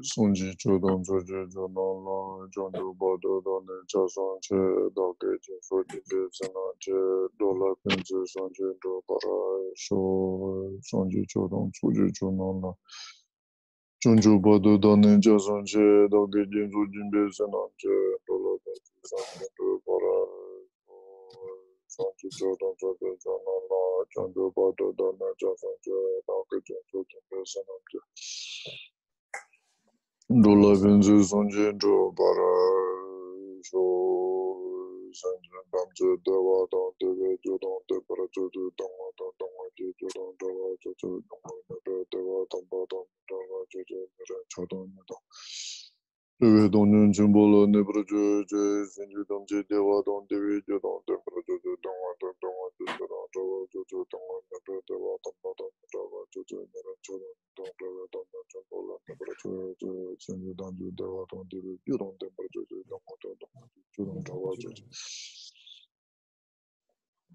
손지 조동 조조 조나라 jonjo bodo done jason che doge je soji bezana je dola penje sonje do para so sonji jodong soji jonala jonjo bodo done jason che doge je soji bezana je dola penje sonje do para sonji jodong soji jonala jonjo bodo done jason che doge je soji bezana je Dola benzi sonje jo para so sanjran damje dewa don deve jo don de para jo jo don don je jo don dewa jo jo don de dewa don ba don dewa jo jo re cho don don deve don nyun jimbolo ne pro jo je sanju damje dewa don deve jo don de para jo jo don je jo don jo jo don de dewa don ba don dewa jo jo re cho don don dewa don jimbolo ne pro jo sanju damje dewa don deve jo don de para jo jo don jo don dewa jo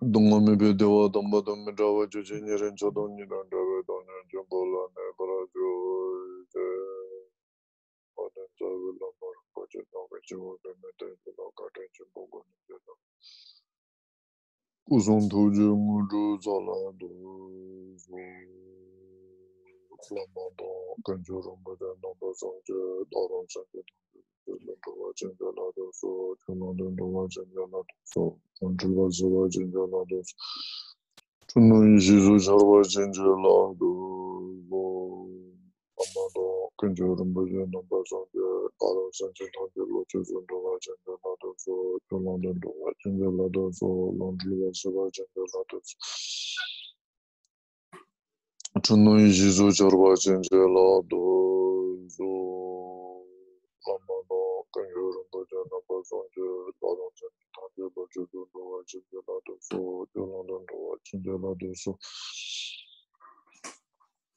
동남미 배대와 동바동 자와 주진이ren 저동이란 자와 동년 정보라네 버라조 이제 어떤 자를 넘어 거저 너가 되면서 같은 정보고 있는데 우선 도중으로 잘라도 플라마도 근조롱보다 넘어서지 너런선도 도와 전달하도서 전원도 도와 전달하도서 control 전달하도서 tunui jizu jarwa jenjelado amado kanjorum baje number sonje aro sanje thande lo chundo wa jenjelado so tunando do wa jenjelado so laundry wa saba jenjelado tunui jizu jarwa jenjelado so amado kanjorum baje number sonje aro sanje thande lo chundo wa jenjelado so tunando do wa jenjelado so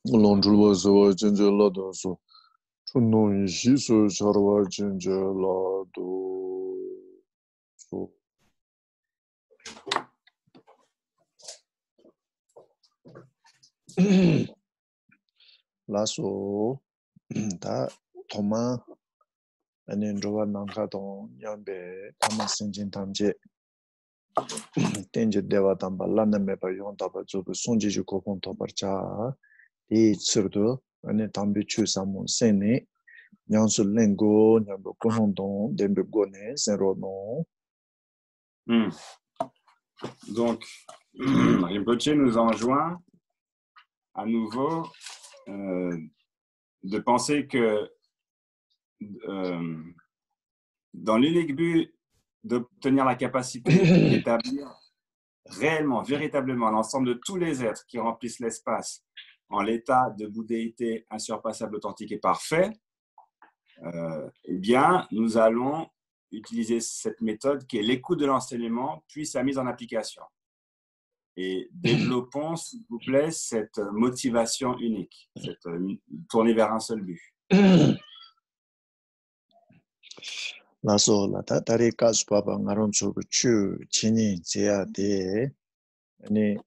laundry wa saba jenjelado so tunui jizu jarwa jenjelado so laso da toma anen rowa nangka don yambe tama senjin tamje tenje dewa tamba lana meba yon taba zobu sonji ju kopon tobar cha di tsirdu anen tambi chu samun sene nyansu lengo nyambo konon don dembe gone senro no. Donc, Rinpoche nous enjoint à nouveau de penser que dans l'unique but d'obtenir la capacité d'établir réellement, véritablement l'ensemble de tous les êtres qui remplissent l'espace en l'état de bouddhéité insurpassable, authentique et parfait, eh bien, nous allons utiliser cette méthode qui est l'écoute de l'enseignement puis sa mise en application. Et développons, s'il vous plaît, cette motivation unique, cette tournée vers un seul but. Laso la tari kaspapa ngaron chobu chu chini zea de ani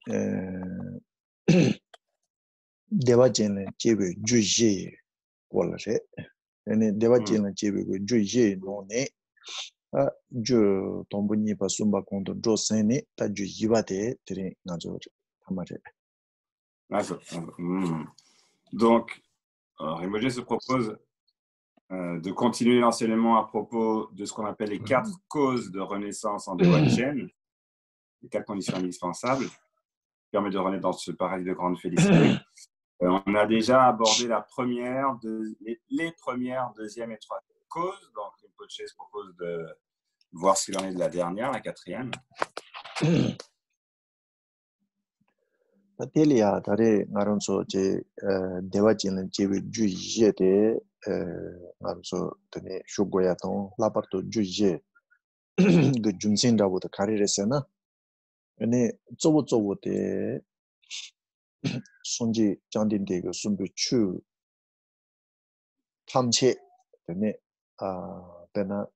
dewa jene chebe juje kolare ani dewa jene chebe juje no ne a jo tombuni pasumba kondo jo sene ta ju yibate tiri ngajo tamare. Donc Rinpoche se propose de continuer l'enseignement à propos de ce qu'on appelle les 4 causes de renaissance en Dewa Chen, les 4 conditions indispensables, qui permettent de renaître dans ce paradis de grande félicité. On a déjà abordé la première, les premières, deuxième et troisième causes. Donc, Rinpoche se propose de voir ce qu'il en est de la dernière, la 4e. Tatelia tare ngaronso je dewa jin je ju je de ngaronso tene shogoya ton la parto ju je de junsin da wo de carrière sena ene zobo zobo de sonji jandin de go sumbu chu 탐체 tene bena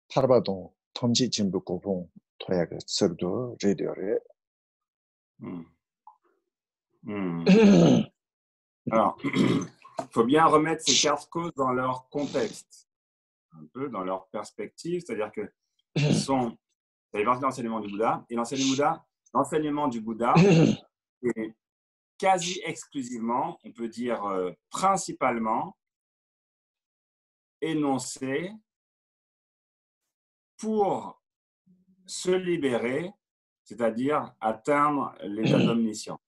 tarba don 탐지 진부 고봉 토야가 서도 레디오레 Hmm. Hmm. Alors, il faut bien remettre ces 4 causes dans leur contexte, un peu dans leur perspective, c'est-à-dire que ça fait partie de l'enseignement du Bouddha, et l'enseignement du Bouddha est quasi exclusivement, on peut dire principalement, énoncé pour se libérer, c'est-à-dire atteindre l'état d'omniscience.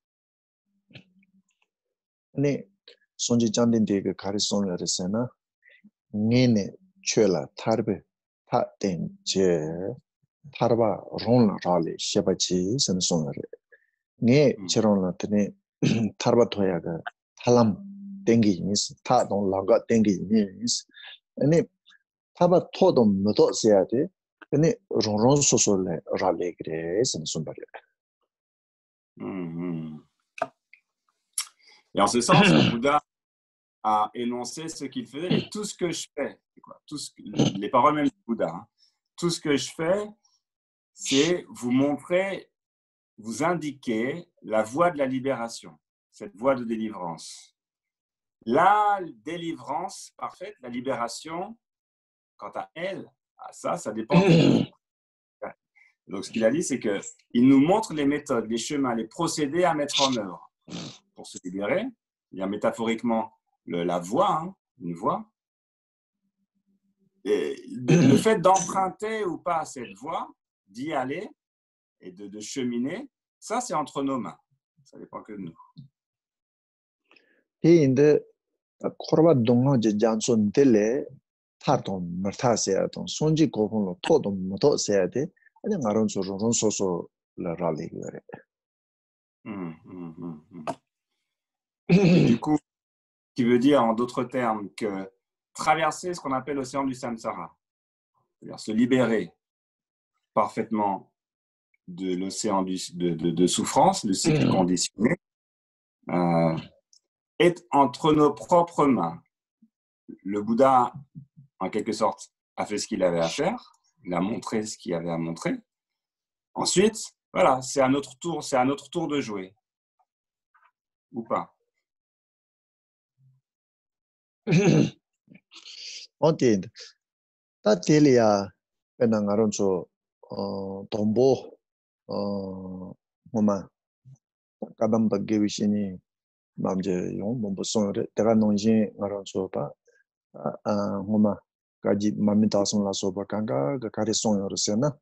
네, 손지 잔딘데 그 가르송을 했으나 네네 최라 타르베 타텐제 타르바 론라 라레 셰바치 선송을 네 저런한테 타르바 토야가 탈람 땡기니스 타동 라가 땡기니스 아니 타바 토도 못도 세야데 아니 론론 소소레 라레 그래 선송을 Et en ce sens, le Bouddha a énoncé ce qu'il faisait et tout ce que je fais, les paroles même du Bouddha, hein, tout ce que je fais, c'est vous montrer, vous indiquer la voie de la libération, cette voie de délivrance. La délivrance parfaite, la libération, quant à elle, ça dépend de nous. Donc, ce qu'il a dit, c'est qu'il nous montre les méthodes, les chemins, les procédés à mettre en œuvre pour se libérer. Il y a métaphoriquement la voie, hein, une voie. Et le fait d'emprunter ou pas cette voie, d'y aller et de cheminer, ça, c'est entre nos mains. Ça dépend que de nous. Et inde korba donga je janson tele 타도 못하세요. 손지 고분로 토도 못도 세야 돼. 아니 마론 소소 라리 그래. Et du coup, qui veut dire en d'autres termes que traverser ce qu'on appelle l'océan du samsara, c'est-à-dire se libérer parfaitement de l'océan de souffrance, le cycle conditionné, est entre nos propres mains. Le Bouddha, en quelque sorte, a fait ce qu'il avait à faire, il a montré ce qu'il avait à montrer. Ensuite, voilà, c'est à notre tour de jouer. Ou pas. 어디 따텔이야 배낭 아론소 돈보 뭐마 가담 bagge위시니 남제 용 몸보송을 내가 논신 아론소 봐 뭐마 가지 맘미다송 라소바 간가 그 가리송요르세나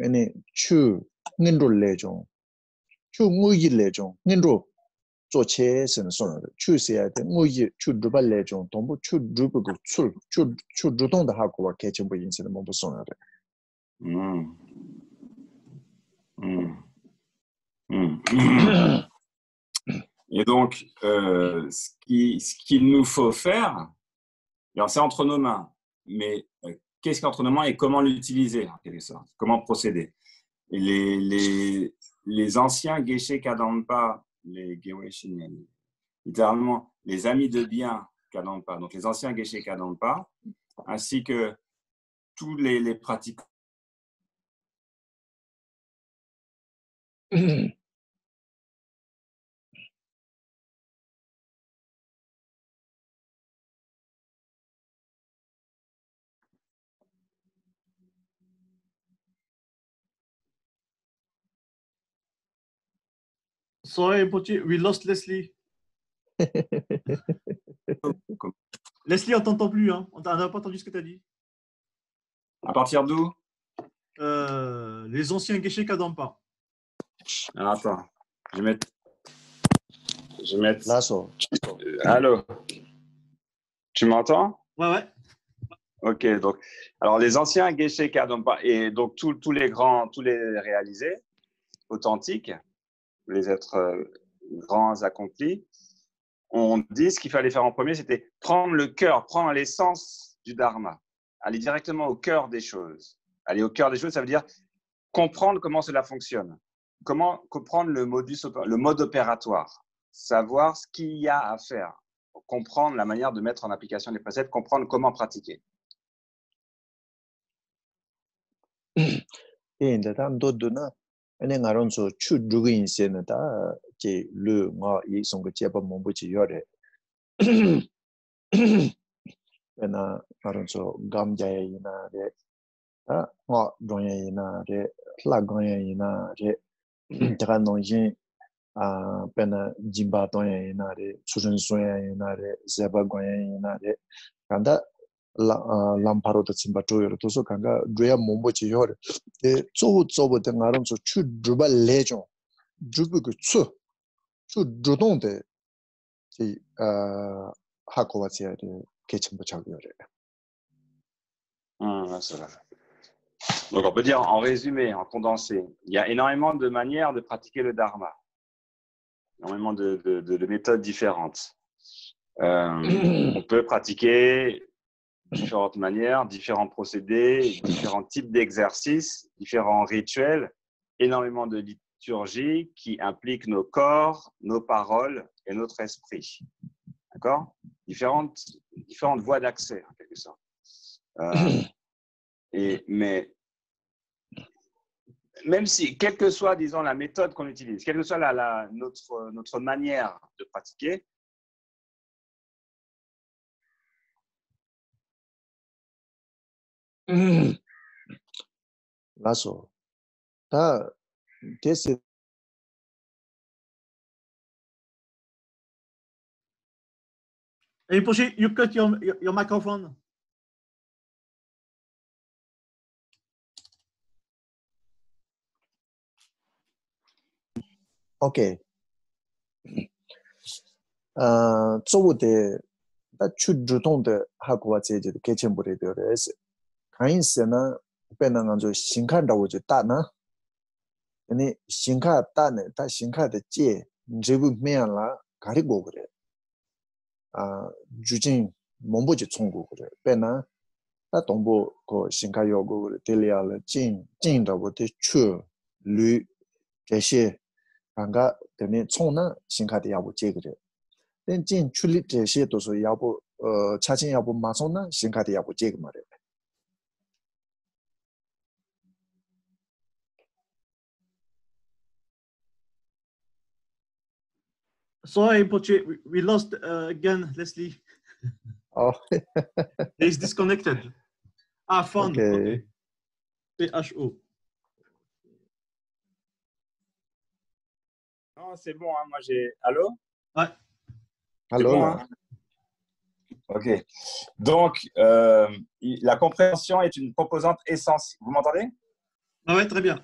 아니 추 닌롤레종 추 무이레종 닌로 做切是送的，去些的我也去日本那种，东部去日本个去主动的哈国开全部引起的我不送的。Et donc, ce qu'il nous faut faire, alors c'est entre nos mains, mais qu'est-ce qui est entre nos mains et comment l'utiliser en quelque sorte, comment procéder. Et les anciens Geshe Kadampa, les Geweshin, littéralement les amis de bien Kadampa, donc les anciens Geshe Kadampa, ainsi que tous les pratiquants. Sorry, Pochi, we lost Leslie. Leslie, on t'entend plus, hein. On n'a pas entendu ce que tu as dit. À partir d'où? Les anciens Geshe Kadampa. Alors, attends, je vais mettre... Lasso. Allô? Tu m'entends? Ouais. Ok, donc, alors les anciens Geshe Kadampa, et donc tous les réalisés, authentiques, les êtres grands accomplis, on dit ce qu'il fallait faire en premier, c'était prendre le cœur, prendre l'essence du Dharma, aller directement au cœur des choses. Aller au cœur des choses, ça veut dire comprendre comment cela fonctionne, comment comprendre le mode opératoire, savoir ce qu'il y a à faire, comprendre la manière de mettre en application les préceptes, comprendre comment pratiquer. Et dans d'autres ane ngaron so chu drugi inse na ta che lu nga yi song ge che ba mo bu chi yore ena ngaron so gam ja yi na de a nga dong yi na de la gong yi na de ta no yin a pena jimba to yi na de su ren so yi na de zeba gong yi na de kanda lam파로 더 침바토요 도서 간가 드야 몸보치 요르 에 쪼쪼보데 나름서 추 드바 레죠 드부 그추 주동데 이 하고와지야데 개침부 작요래 C'est vrai. Donc on peut dire en résumé, en condensé, il y a énormément de manières de pratiquer le dharma, énormément de méthodes différentes. On peut pratiquer différentes manières, différents procédés, différents types d'exercices, différents rituels, énormément de liturgie qui impliquent nos corps, nos paroles et notre esprit. D'accord ? Différentes voies d'accès, en quelque sorte. Mais même si, quelle que soit, disons, la méthode qu'on utilise, quelle que soit notre manière de pratiquer, 라서 다 데스 Hey, Poshi, you cut your microphone. 오케이 쪼부데 다 추주동데 하고와지제 개침부리 되어서 가인스나 배낭한조 신칸다고 저 따나 아니 신카 따네 다 신카의 제 제부 메안라 가리고 그래 주진 몸보지 총고 그래 배나 다 동보 그 신카 요고 그래 델리알 진다고 대추류这些 간가 때문에 총나 신카의 야부 제 그래 된 출리这些都是야부 차진 야부 마송나 신카의 야부 제 말이야 Sorry, Pochi, we lost again, Leslie. Oh. He's disconnected. Fun. Okay. PHO. non, c'est bon, hein, moi j'ai... Allô ? Ouais. Allô, bon, là. Hein? Ok. Donc, la compréhension est une composante essentielle. Vous m'entendez ? Ah ouais, très bien.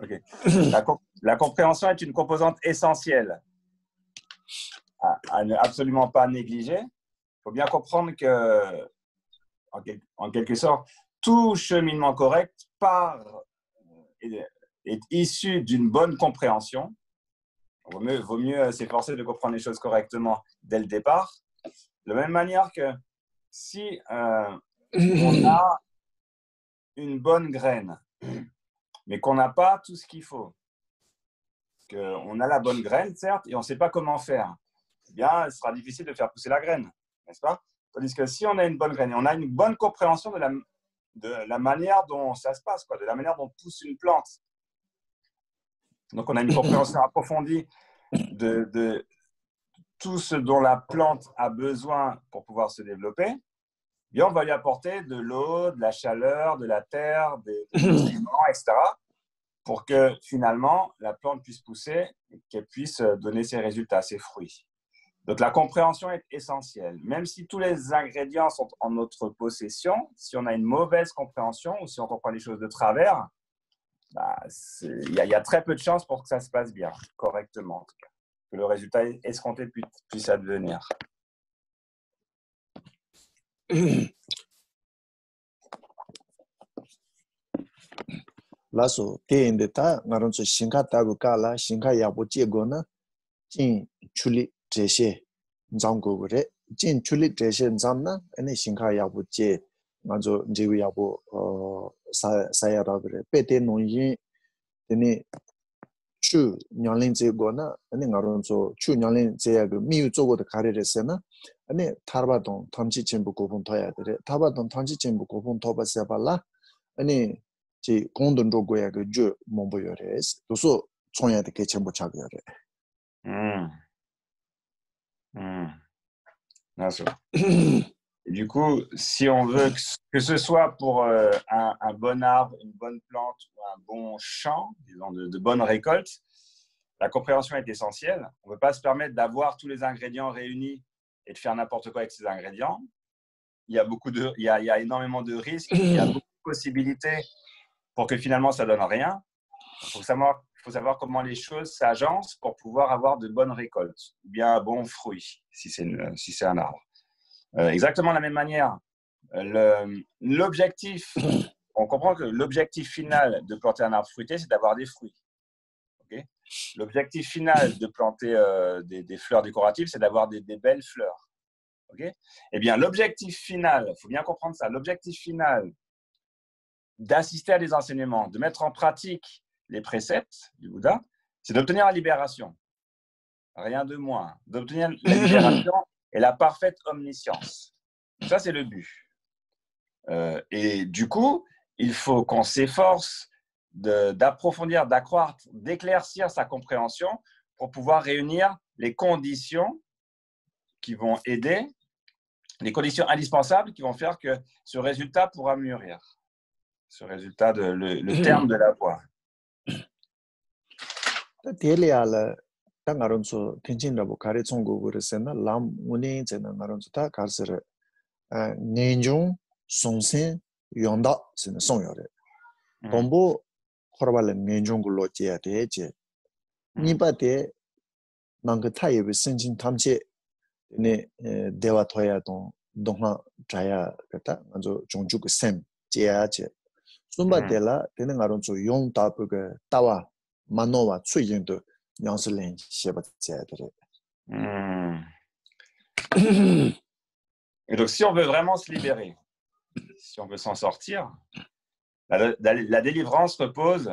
Ok. La compréhension est une composante essentielle à ne absolument pas négliger. Il faut bien comprendre que, en quelque sorte, tout cheminement correct est issu d'une bonne compréhension. Vaut mieux s'efforcer de comprendre les choses correctement dès le départ. De la même manière que si on a une bonne graine, mais qu'on n'a pas tout ce qu'il faut, qu'on a la bonne graine, certes, et on ne sait pas comment faire, eh bien, il sera difficile de faire pousser la graine, n'est-ce pas? Tandis que si on a une bonne graine et on a une bonne compréhension de la manière dont ça se passe, de la manière dont pousse une plante, donc on a une compréhension approfondie de tout ce dont la plante a besoin pour pouvoir se développer, bien on va lui apporter de l'eau, de la chaleur, de la terre, des nutriments, etc., pour que finalement la plante puisse pousser et qu'elle puisse donner ses résultats, ses fruits. Donc la compréhension est essentielle. Même si tous les ingrédients sont en notre possession, si on a une mauvaise compréhension ou si on comprend les choses de travers, il y a très peu de chances pour que ça se passe bien, correctement en tout cas, que le résultat escompté puisse advenir. 라서 대인데다 나런서 신카다고 가라 신카 야보 제거나 진 출리 제시 장고 그래 진 출리 제시 잠나 아니 신카 야보 제 먼저 제위 야보 사야라 그래 베테 논이 되니 추 냥린 제거나 아니 나런서 추 냥린 제야 그 미유 쪽으로 가르랬으나 아니 타바동 탐지 전부 고분 더야 그래 타바동 탐지 전부 고분 더 봐서 발라 아니 지 공돈도 고야 그주 몸보여레스 도서 총야의 개체부 차별에 Bien sûr. Et du coup, si on veut que ce soit pour un bon arbre, une bonne plante ou un bon champ, disons de bonnes récoltes, la compréhension est essentielle. On ne peut pas se permettre d'avoir tous les ingrédients réunis et de faire n'importe quoi avec ces ingrédients. Il y a énormément de risques, il y a beaucoup de possibilités pour que finalement ça ne donne rien. Il faut savoir comment les choses s'agencent pour pouvoir avoir de bonnes récoltes ou bien un bon fruit si c'est un arbre. Exactement de la même manière, l'objectif, on comprend que l'objectif final de planter un arbre fruitier, c'est d'avoir des fruits. Okay? L'objectif final de planter des fleurs décoratives, c'est d'avoir des belles fleurs. Okay? Eh bien, l'objectif final, il faut bien comprendre ça, l'objectif final d'assister à des enseignements, de mettre en pratique les préceptes du Bouddha, c'est d'obtenir la libération. Rien de moins. D'obtenir la libération et la parfaite omniscience. Ça, c'est le but. Et du coup, il faut qu'on s'efforce d'approfondir, d'accroître, d'éclaircir sa compréhension pour pouvoir réunir les conditions qui vont aider, les conditions indispensables qui vont faire que ce résultat pourra mûrir. Ce résultat, le terme de la voie. 데리알 땅아론소 텐진라고 가르쳐고 그랬으나 람 운행제는 나론소다 가르스르 내종 송생 용다 스는 송여래 동보 코라발레 내종글로 지야 되지 니바데 난그 타입의 신진 탐지 네 대화 토야도 동화 자야 그다 아주 종주그 셈 지야지 숨바데라 되는 가론소 용다부가 따와 만노와 추진도 양슬린 셰바제들이 Et donc, si on veut vraiment se libérer, si on veut s'en sortir, la délivrance repose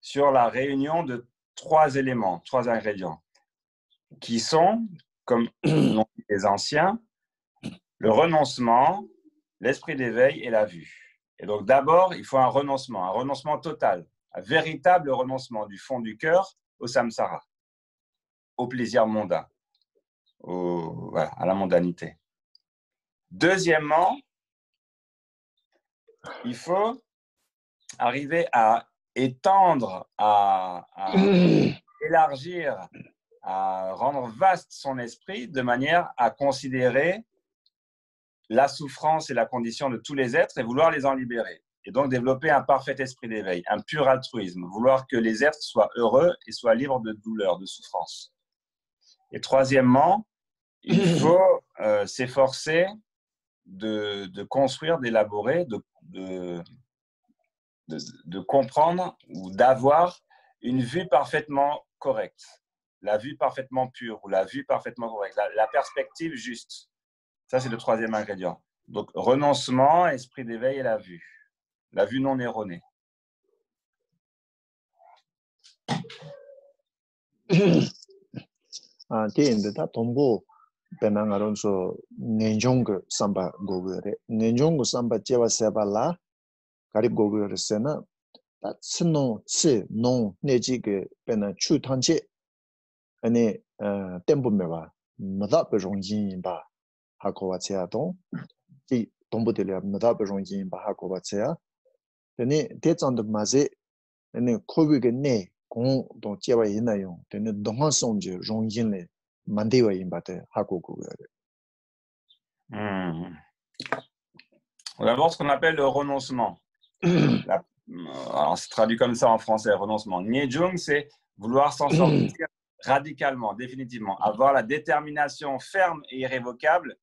sur la réunion de 3 éléments, 3 ingrédients, qui sont, comme l'ont dit les anciens, le renoncement, l'esprit d'éveil et la vue. Et donc, d'abord, il faut un renoncement total, un véritable renoncement du fond du cœur au samsara, au plaisir mondain, à la mondanité. Deuxièmement, il faut arriver à étendre, à élargir, à rendre vaste son esprit de manière à considérer la souffrance et la condition de tous les êtres et vouloir les en libérer. Et donc développer un parfait esprit d'éveil, un pur altruisme, vouloir que les êtres soient heureux et soient libres de douleur, de souffrance. Et troisièmement, il faut s'efforcer de construire, d'élaborer, de comprendre ou d'avoir une vue parfaitement correcte, la vue parfaitement pure ou la vue parfaitement correcte, la perspective juste. Ça, c'est le troisième ingrédient. Donc, renoncement, esprit d'éveil et la vue non erronée. 대인데다 동보 배낭아론소 내종그 삼바 고거래 내종그 삼바 제와세발라 가리 고거르세나 다 스노 스노 내지게 배나 추탄체 아니 템보메바 마다 베종진바 하고와체아동 이 동보들이야 마다 베종진바 하고와체아 되니 대장도 마제 아니 코비게 내 공동 제와 있나요 되니 동한송지 종진레 만대와 임바데 하고 그거래 D'abord, ce qu'on appelle le renoncement. Alors, c'est traduit comme ça en français, renoncement. Niejung, c'est vouloir s'en sortir radicalement, définitivement, avoir la détermination ferme et irrévocable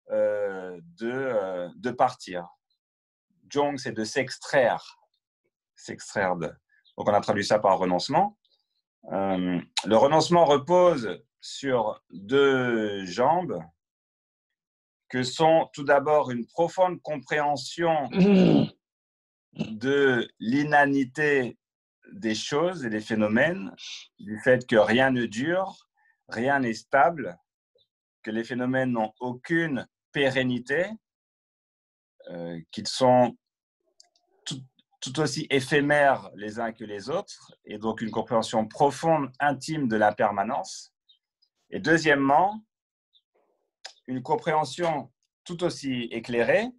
de partir. Jung, c'est de s'extraire de. Donc, on a traduit ça par renoncement. Le renoncement repose sur 2 jambes que sont tout d'abord une profonde compréhension de l'inanité des choses et des phénomènes, du fait que rien ne dure, rien n'est stable, que les phénomènes n'ont aucune pérennité, qu'ils sont tout aussi éphémères les uns que les autres, et donc une compréhension profonde, intime de l'impermanence. Et deuxièmement, une compréhension tout aussi éclairée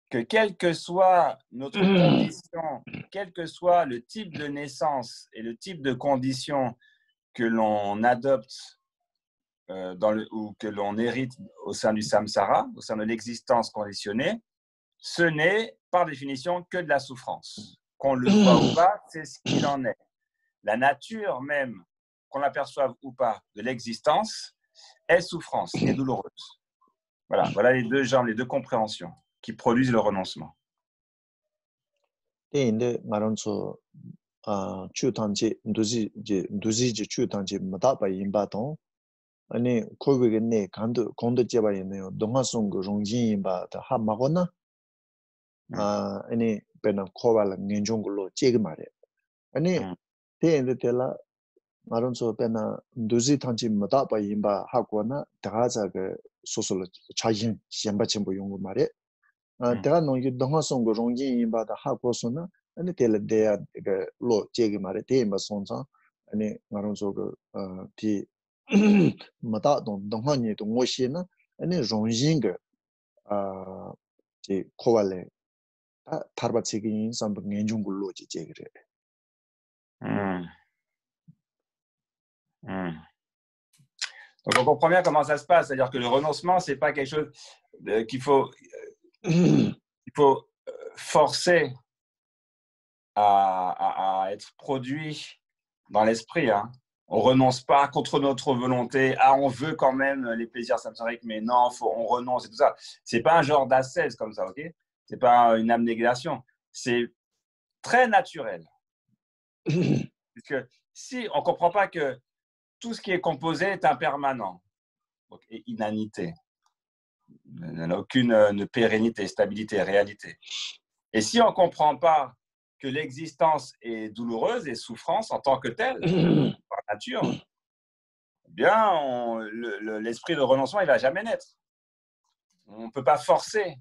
que quelle que soit notre condition, quel que soit le type de naissance et le type de condition que l'on adopte ou que l'on hérite au sein du samsara, au sein de l'existence conditionnée, ce n'est par définition que de la souffrance. Qu'on le voit ou pas, c'est ce qu'il en est. La nature même, qu'on l'aperçoive ou pas, de l'existence, est souffrance, est douloureuse. Voilà les deux genres, les deux compréhensions qui produisent le renoncement. 아니 코비겠네 간도 공도 제바 있네요. 동화송 그 롱진바 다 하마고나 아니 베나 코발 년종글로 제기 말해. 아니 대인데 tel라 마론소 베나 두지 탄지 마다바 임바 하고나 다자가 소소로 차진 시험바침부 용고 말해. 대가 농기 동화송 그 롱진바다 하고서나 아니 tel라 대야 그로 제기 말해. 대마 송자 아니 마론소 그디 마다 동하니 동호시나 아니 롱징가 제 코발레 타르바치긴 삼부 년중글로 제그래. Donc on comprend bien comment ça se passe, c'est-à-dire que le renoncement, c'est pas quelque chose qu'il faut forcer à être produit dans l'esprit. Hein. On renonce pas contre notre volonté. Ah, on veut quand même les plaisirs samsariques, mais non, on renonce et tout ça. C'est pas un genre d'ascèse comme ça, ok? C'est pas une abnégation. C'est très naturel. Parce que si on comprend pas que tout ce qui est composé est impermanent, donc et inanité, n'a aucune pérennité, stabilité, réalité. Et si on comprend pas que l'existence est douloureuse et souffrance en tant que telle, par nature, eh bien, l'esprit de renoncement, il ne va jamais naître. On ne peut pas forcer.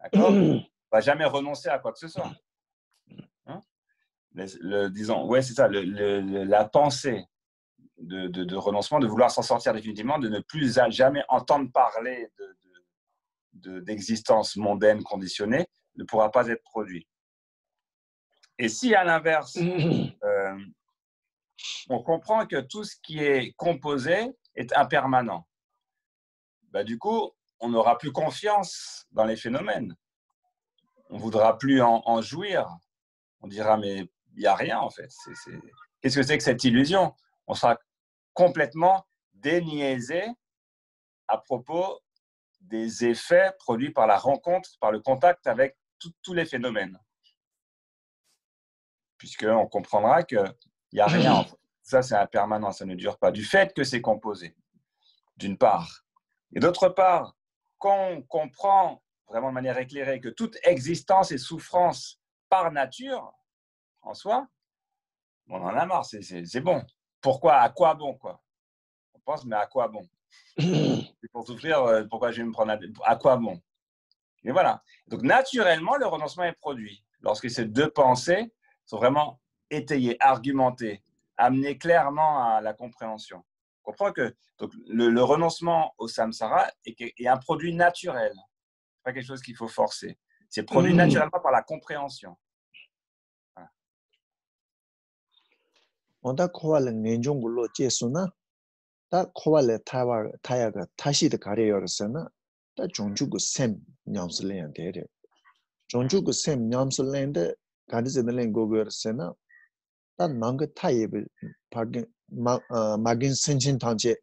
D'accord ? On ne va jamais renoncer à quoi que ce soit. Hein ? Disons, ouais, c'est ça, la pensée de renoncement, de vouloir s'en sortir définitivement, de ne plus jamais entendre parler d'existence mondaine conditionnée, ne pourra pas être produit. Et si, à l'inverse, on comprend que tout ce qui est composé est impermanent, bah, du coup, on n'aura plus confiance dans les phénomènes. On ne voudra plus en jouir. On dira, mais il n'y a rien en fait. Qu'est-ce que c'est que cette illusion? On sera complètement déniaisé à propos des effets produits par la rencontre, par le contact avec tous les phénomènes. Puisqu'on comprendra qu'il n'y a rien. En fait. Ça, c'est impermanent, ça ne dure pas. Du fait que c'est composé, d'une part. Et d'autre part, quand on comprend vraiment de manière éclairée que toute existence est souffrance par nature, en soi, on en a marre, c'est bon. Pourquoi? À quoi bon, quoi? On pense, mais à quoi bon? C'est pour souffrir, pourquoi je vais me prendre à quoi bon? Et voilà. Donc, naturellement, le renoncement est produit. Lorsque ces deux pensées sont vraiment étayées, argumentées, amenées clairement à la compréhension. On comprend que donc, le renoncement au samsara est un produit naturel. Ce n'est pas quelque chose qu'il faut forcer. C'est produit naturellement par la compréhension. onda 코발레 년종글로 제수나 다 코발레 타야가 다시드 가려요서나 다 종주고 셈 냠슬래야 되래 종주고 셈 냠슬래인데 가디즈들랭 고거서나 다 망가 타이베 파게 마긴 sen진 단체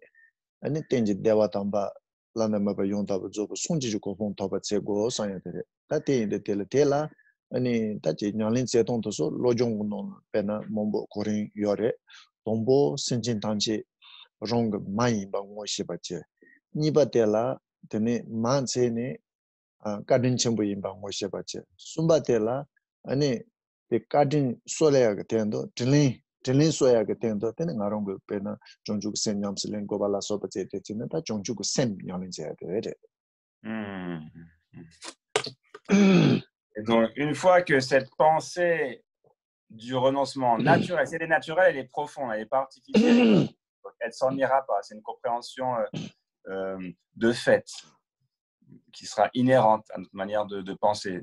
아니 땡지 대와담바 라나마바 용다바 조고 손지주고 본다바 제고 사야 되래 다 때인데 tel라 아니 다지 냐린 제동도서 로종노 베나 몽보 고린 요레 동보 sen진 단체 롱 마이 방고 시바체 니바텔라 데네 만세네 가든 첨부 임방고 시바체 숨바텔라 아니 데 가든 소레야가 텐도 딜린 소야가 텐도 테네 나롱고 페나 종주고 셈냠슬랭 고발라 소바체 테치네 다 종주고 셈 냐린제야 되레 Et donc, une fois que cette pensée du renoncement naturel, si elle est naturelle, elle est profonde, elle n'est pas artificielle. Donc, elle ne s'en ira pas. C'est une compréhension de fait qui sera inhérente à notre manière de penser,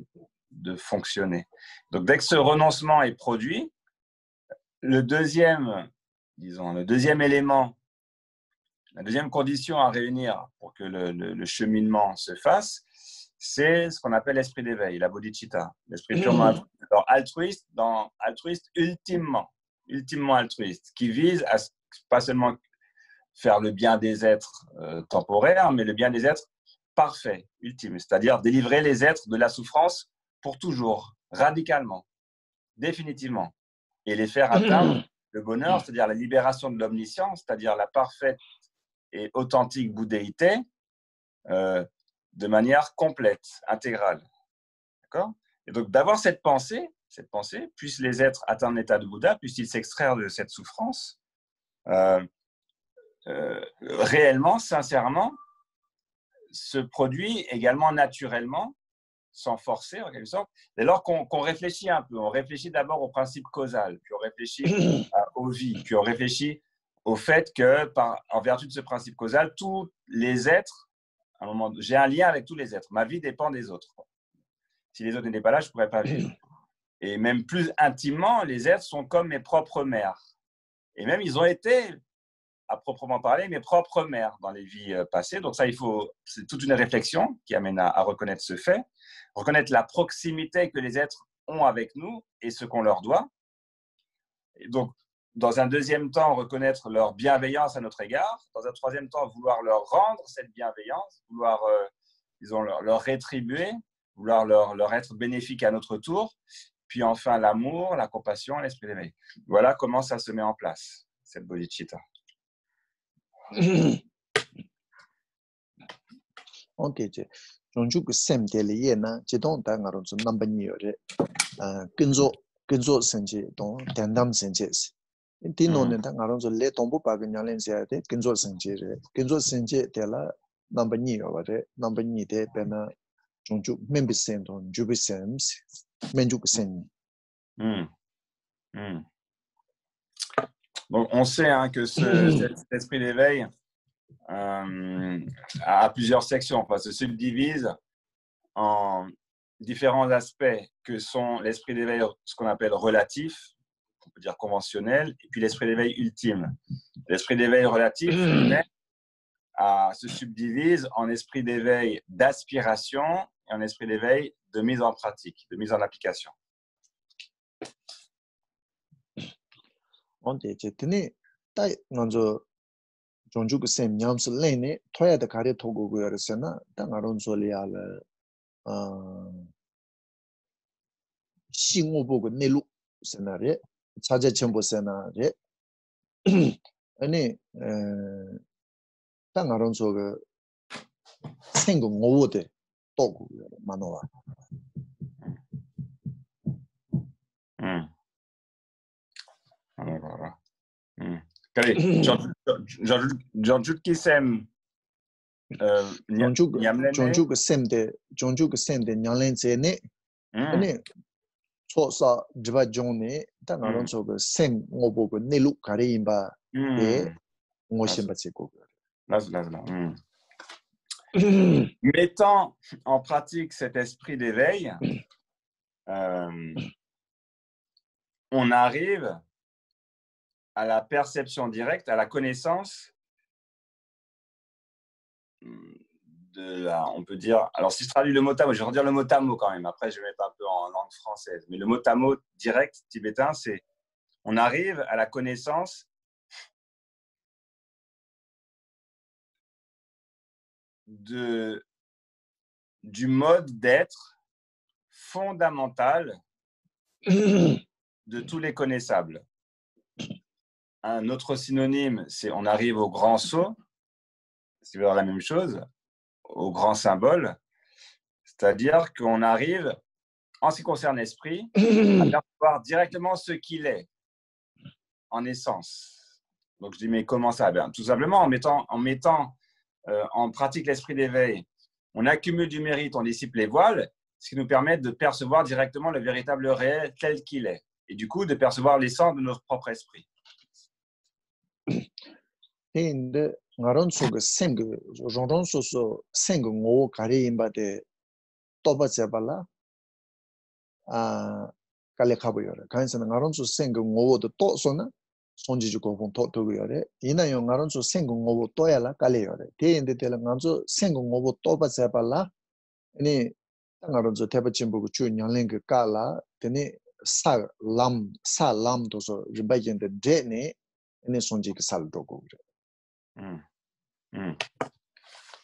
de fonctionner. Donc, dès que ce renoncement est produit, le deuxième élément, la deuxième condition à réunir pour que le cheminement se fasse, c'est ce qu'on appelle l'esprit d'éveil, la bodhicitta, l'esprit purement altruiste. Alors, altruiste ultimement altruiste, qui vise à pas seulement faire le bien des êtres temporaires, mais le bien des êtres parfaits, ultimes, c'est-à-dire délivrer les êtres de la souffrance pour toujours, radicalement, définitivement, et les faire atteindre le bonheur, c'est-à-dire la libération de l'omniscience, c'est-à-dire la parfaite et authentique bouddhéité, de manière complète, intégrale. D'accord ? Et donc, d'avoir cette pensée, puissent les êtres atteindre l'état de Bouddha, puissent-ils s'extraire de cette souffrance, réellement, sincèrement, se produit également naturellement, sans forcer en quelque sorte, dès lors qu'on réfléchit un peu. On réfléchit d'abord au principe causal, puis on réfléchit aux vies, puis on réfléchit au fait que, en vertu de ce principe causal, tous les êtres, à un moment, j'ai un lien avec tous les êtres. Ma vie dépend des autres. Si les autres n'étaient pas là, je ne pourrais pas vivre. Et même plus intimement, les êtres sont comme mes propres mères. Et même, ils ont été, à proprement parler, mes propres mères dans les vies passées. Donc ça, c'est toute une réflexion qui amène à reconnaître ce fait, reconnaître la proximité que les êtres ont avec nous et ce qu'on leur doit. Et donc, dans un deuxième temps, reconnaître leur bienveillance à notre égard. Dans un troisième temps, vouloir leur rendre cette bienveillance, vouloir, disons, leur rétribuer, vouloir leur être bénéfique à notre tour. Puis enfin, l'amour, la compassion, l'esprit d'éveil. Voilà comment ça se met en place, cette bodhicitta. Ok, jonjuk sem tele ye na chedong ta ngaron su namba ni yore kenzo senje don tendam senje ti no ne ta ngaron su le tombu pa gnya len se de kenzo senje tela namba ni yore namba ni de pena jonjuk membi sen don jubi sems menjuk sen. Donc, on sait que cet esprit d'éveil a plusieurs sections, enfin, se subdivise en différents aspects que sont l'esprit d'éveil, ce qu'on appelle relatif, on peut dire conventionnel, et puis l'esprit d'éveil ultime. L'esprit d'éveil relatif lui-même se subdivise en esprit d'éveil d'aspiration et en esprit d'éveil de mise en pratique, de mise en application. On dit tene tai nonzo jonjuk sem nyams lene thoya de kare thogo go yarsena ta ngaron so le ala 싱오보고 내루 세나레 차제 첨부 세나레 아니 땅아론 소가 생고 오데 또고 만오와 Voilà. Jonjuk Kisem jonjuk semde nyalensene 아니 초사 지바종네 땅아론 소가 생 오보고 내루 가레임바 에 모심바치고 Mettant en pratique cet esprit d'éveil, on arrive à la perception directe, à la connaissance on peut dire, alors si je traduis le mot à mot, je vais redire le mot à mot quand même, après je vais mettre un peu en langue française, mais le mot à mot direct tibétain, c'est on arrive à la connaissance du mode d'être fondamental de tous les connaissables. Un autre synonyme, c'est on arrive au grand sceau, c'est la même chose, au grand symbole, c'est-à-dire qu'on arrive, en ce qui concerne l'esprit, à percevoir directement ce qu'il est, en essence. Donc je dis, mais comment ça ? Bien, tout simplement en mettant en pratique l'esprit d'éveil, on accumule du mérite, on dissipe les voiles, ce qui nous permet de percevoir directement le véritable réel tel qu'il est. Et du coup, de percevoir l'essence de notre propre esprit. 근데 ngaron soga seng ronron soso seng ngo kare imbate toba jabala kale khabo yore kansen ngaron so seng ngo do to sona sonji ju ko bon to to yore ina yo ngaron so seng ngo to yala kale yore te inde tel nganzo seng ngo toba jabala ni ngaron so teba chimbu chu nyaleng kala teni sa lam do so ribayen de ne ni sonji ke sal do go.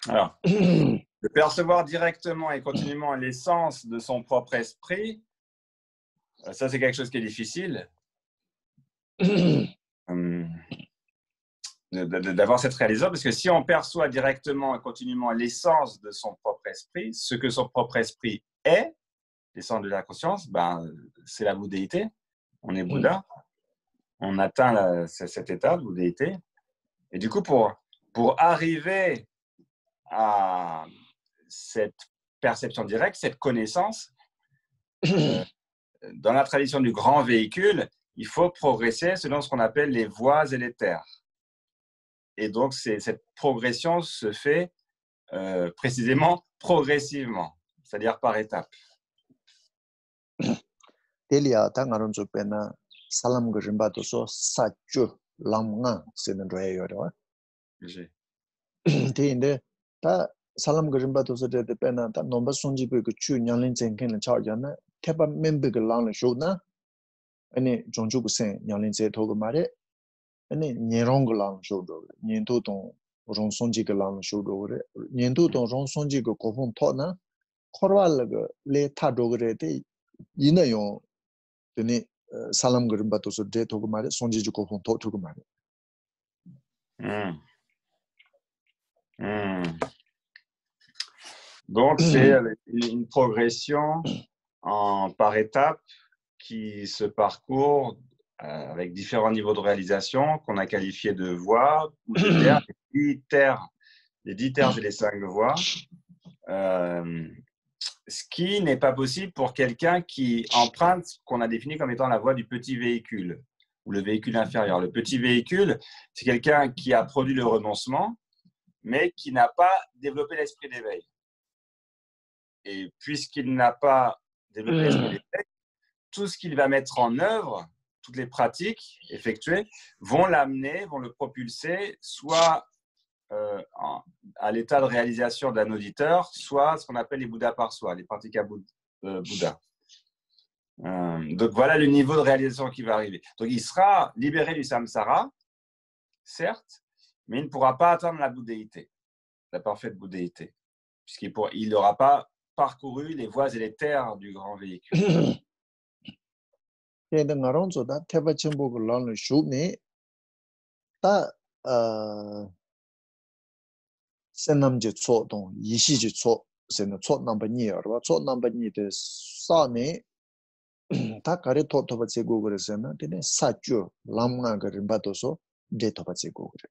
Alors, de percevoir directement et continuellement l'essence de son propre esprit, ça c'est quelque chose qui est difficile. D'avoir cette réalisation, parce que si on perçoit directement et continuellement l'essence de son propre esprit, ce que son propre esprit est, l'essence de la conscience, ben, c'est la bouddhéité. On est Bouddha. On atteint cet état de bouddhéité. Et du coup, pour arriver à cette perception directe, cette connaissance, dans la tradition du grand véhicule, il faut progresser selon ce qu'on appelle les voies et les terres. Et donc, cette progression se fait précisément progressivement, c'est-à-dire par étapes. Delia tangaron zo pena salam go rimba to so sachu lamnga senen do yoro. Tinde ta salam go rimba to so de pena ta nomba sonji be go chu nyalin chen ken cha jana teba membe go lang sho na ani jonju bu sen nyalin che to go mare ani nyerong go lang sho do nyen to tong rong sonji go lang sho do re nyen to tong rong sonji go ko phong to na khorwal go le tha do go re te ina yo teni salam go rimba to so de to go mare sonji ju ko phong to go mare. Donc, c'est une progression par étapes qui se parcourt avec différents niveaux de réalisation qu'on a qualifiés de voies ou de terres, les 10 terres et les 5 voies. Ce qui n'est pas possible pour quelqu'un qui emprunte ce qu'on a défini comme étant la voie du petit véhicule ou le véhicule inférieur. Le petit véhicule, c'est quelqu'un qui a produit le renoncement, mais qui n'a pas développé l'esprit d'éveil. Et puisqu'il n'a pas développé l'esprit d'éveil, tout ce qu'il va mettre en œuvre, toutes les pratiques effectuées, vont l'amener, vont le propulser, soit à l'état de réalisation d'un auditeur, soit ce qu'on appelle les Bouddhas par soi, les pratiques à Bouddha. Donc voilà le niveau de réalisation qui va arriver. Donc il sera libéré du samsara, certes, mais il ne pourra pas atteindre la bouddhéité, la parfaite bouddhéité, puisqu'il n'aura pas parcouru les voies et les terres du grand véhicule. Senamje tso dong yishi ji tso sen tso number 2 or tso number 2 de sa ne ta kare to to ba che go gore sen na de sa chu lam nga ga rin ba to so de to ba che go gore.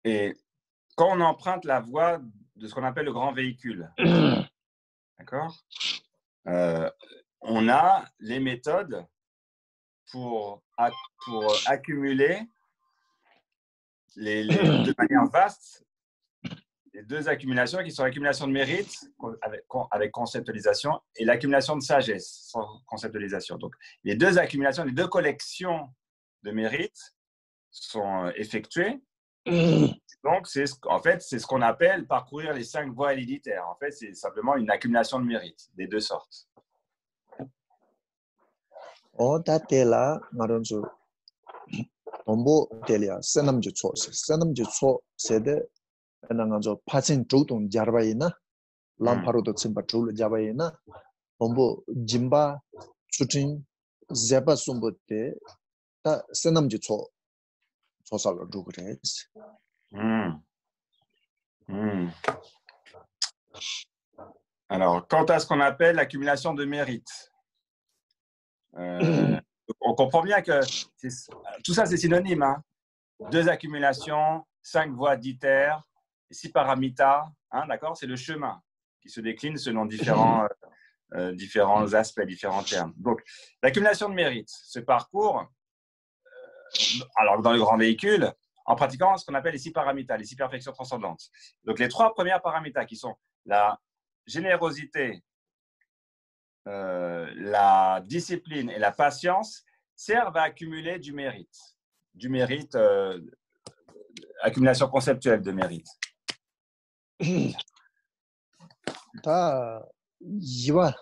Et quand on emprunte la voie de ce qu'on appelle le grand véhicule, d'accord, on a les méthodes pour accumuler de manière vaste les deux accumulations qui sont l'accumulation de mérite avec conceptualisation et l'accumulation de sagesse sans conceptualisation. Donc, les deux accumulations, les deux collections de mérite sont effectuées. Donc, en fait, c'est ce qu'on appelle parcourir les 5 voies héréditaires. En fait, c'est simplement une accumulation de mérite des deux sortes. Datela maronzo tombo telia senamje tso sede enangazo pasin jodong jarbaina lamparo do simba jul jabaina tombo jimba chutin zeba sumbote ta senamje tso salo jugres. Alors, quant à ce qu'on appelle l'accumulation de mérite, on comprend bien que tout ça c'est synonyme, hein? 2 accumulations 5 voies d'iter, 6 paramitas, hein, d'accord? C'est le chemin qui se décline selon différents aspects, différents termes. Donc, l'accumulation de mérite, ce parcours, alors dans les grands véhicules, en pratiquant ce qu'on appelle les 6 paramitas, les 6 perfections transcendantes. Donc, les 3 premières paramitas qui sont la générosité, la discipline et la patience servent à accumuler du mérite. Accumulation conceptuelle de mérite. 다 이와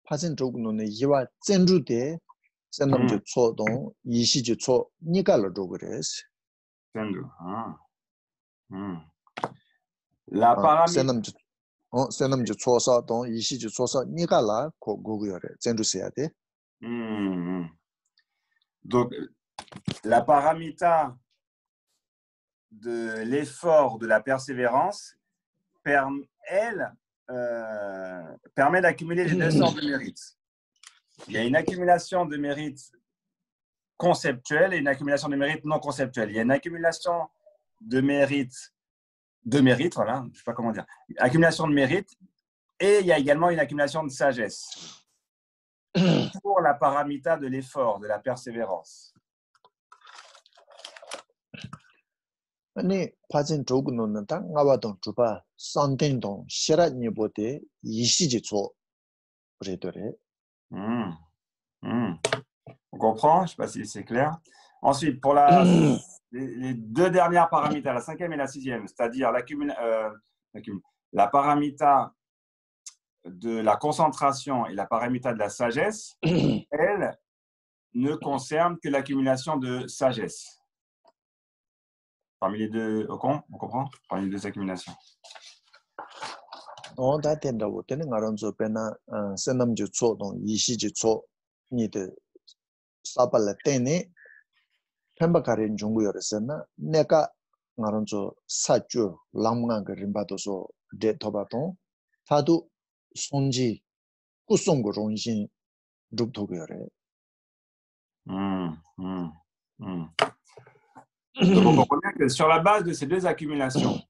파진 조군노네 이와 젠주데 센남주 초동 이시주 초 니가로 조그레스 La paramita. 센남주 초사동 이시주 초사 니가라 고고요레 젠주세야 돼. Donc, la paramita de l'effort, de la persévérance, elle, permet d'accumuler les 2 sortes de mérites. Il y a une accumulation de mérites conceptuels et une accumulation de mérites non conceptuels. Il y a une accumulation de mérites, voilà, je ne sais pas comment dire, accumulation de mérites, et il y a également une accumulation de sagesse pour la paramita de l'effort, de la persévérance. 아니 파진 조군노는 다 나와동 주바 산텐동 시라니보데 이시주 초 그래도래. On comprend? Je ne sais pas si c'est clair. Ensuite, pour les 2 dernières paramitas, la 5e et la 6e, c'est-à-dire la paramita de la concentration et la paramita de la sagesse, elle ne concerne que l'accumulation de sagesse. Parmi les 2, on comprend? Parmi les 2 accumulations. 다 된다고 되는 가론조 배나 센남주 초동 이시주 초 니데 사발레 때네 템바카린 중국어에서는 내가 가론조 사주 랑망한 그 림바도서 데토바동 다도 손지 꾸송고 론신 룹토고요래. Donc, on comprend bien que sur la base de ces 2 accumulations,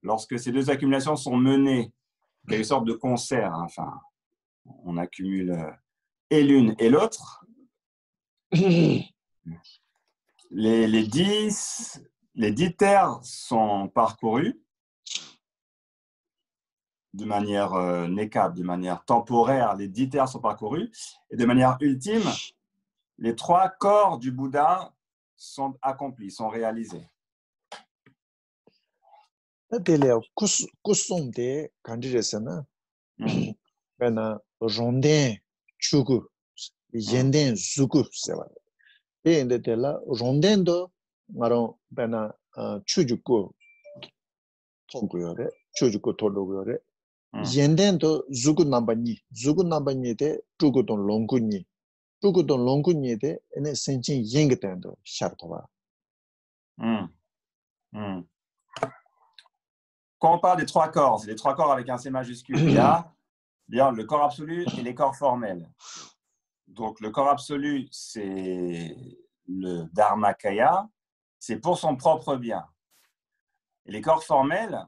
lorsque ces 2 accumulations sont menées, il y a une sorte de concert, hein, enfin, on accumule et l'une et l'autre. Les 10 terres sont parcourus de manière nécable, de manière temporaire. Les 10 terres sont parcourus et de manière ultime, les 3 corps du Bouddha sont accomplis, sont réalisés. 데레 쿠송데 간지레서는 배나 론데 추구 옌덴 주구 세와. 근데 데라 론덴도 마로 배나 추주고 토고요래. 추주고 토로고요래. 옌덴도 주구 넘버니데 주구도 롱군니 주구도 롱군니데 에네 센진 옌게텐도 샤르토바. Quand on parle des 3 corps, c'est les 3 corps avec un C majuscule. Il y a le corps absolu et les corps formels. Donc, le corps absolu, c'est le Dharmakaya, c'est pour son propre bien. Et les corps formels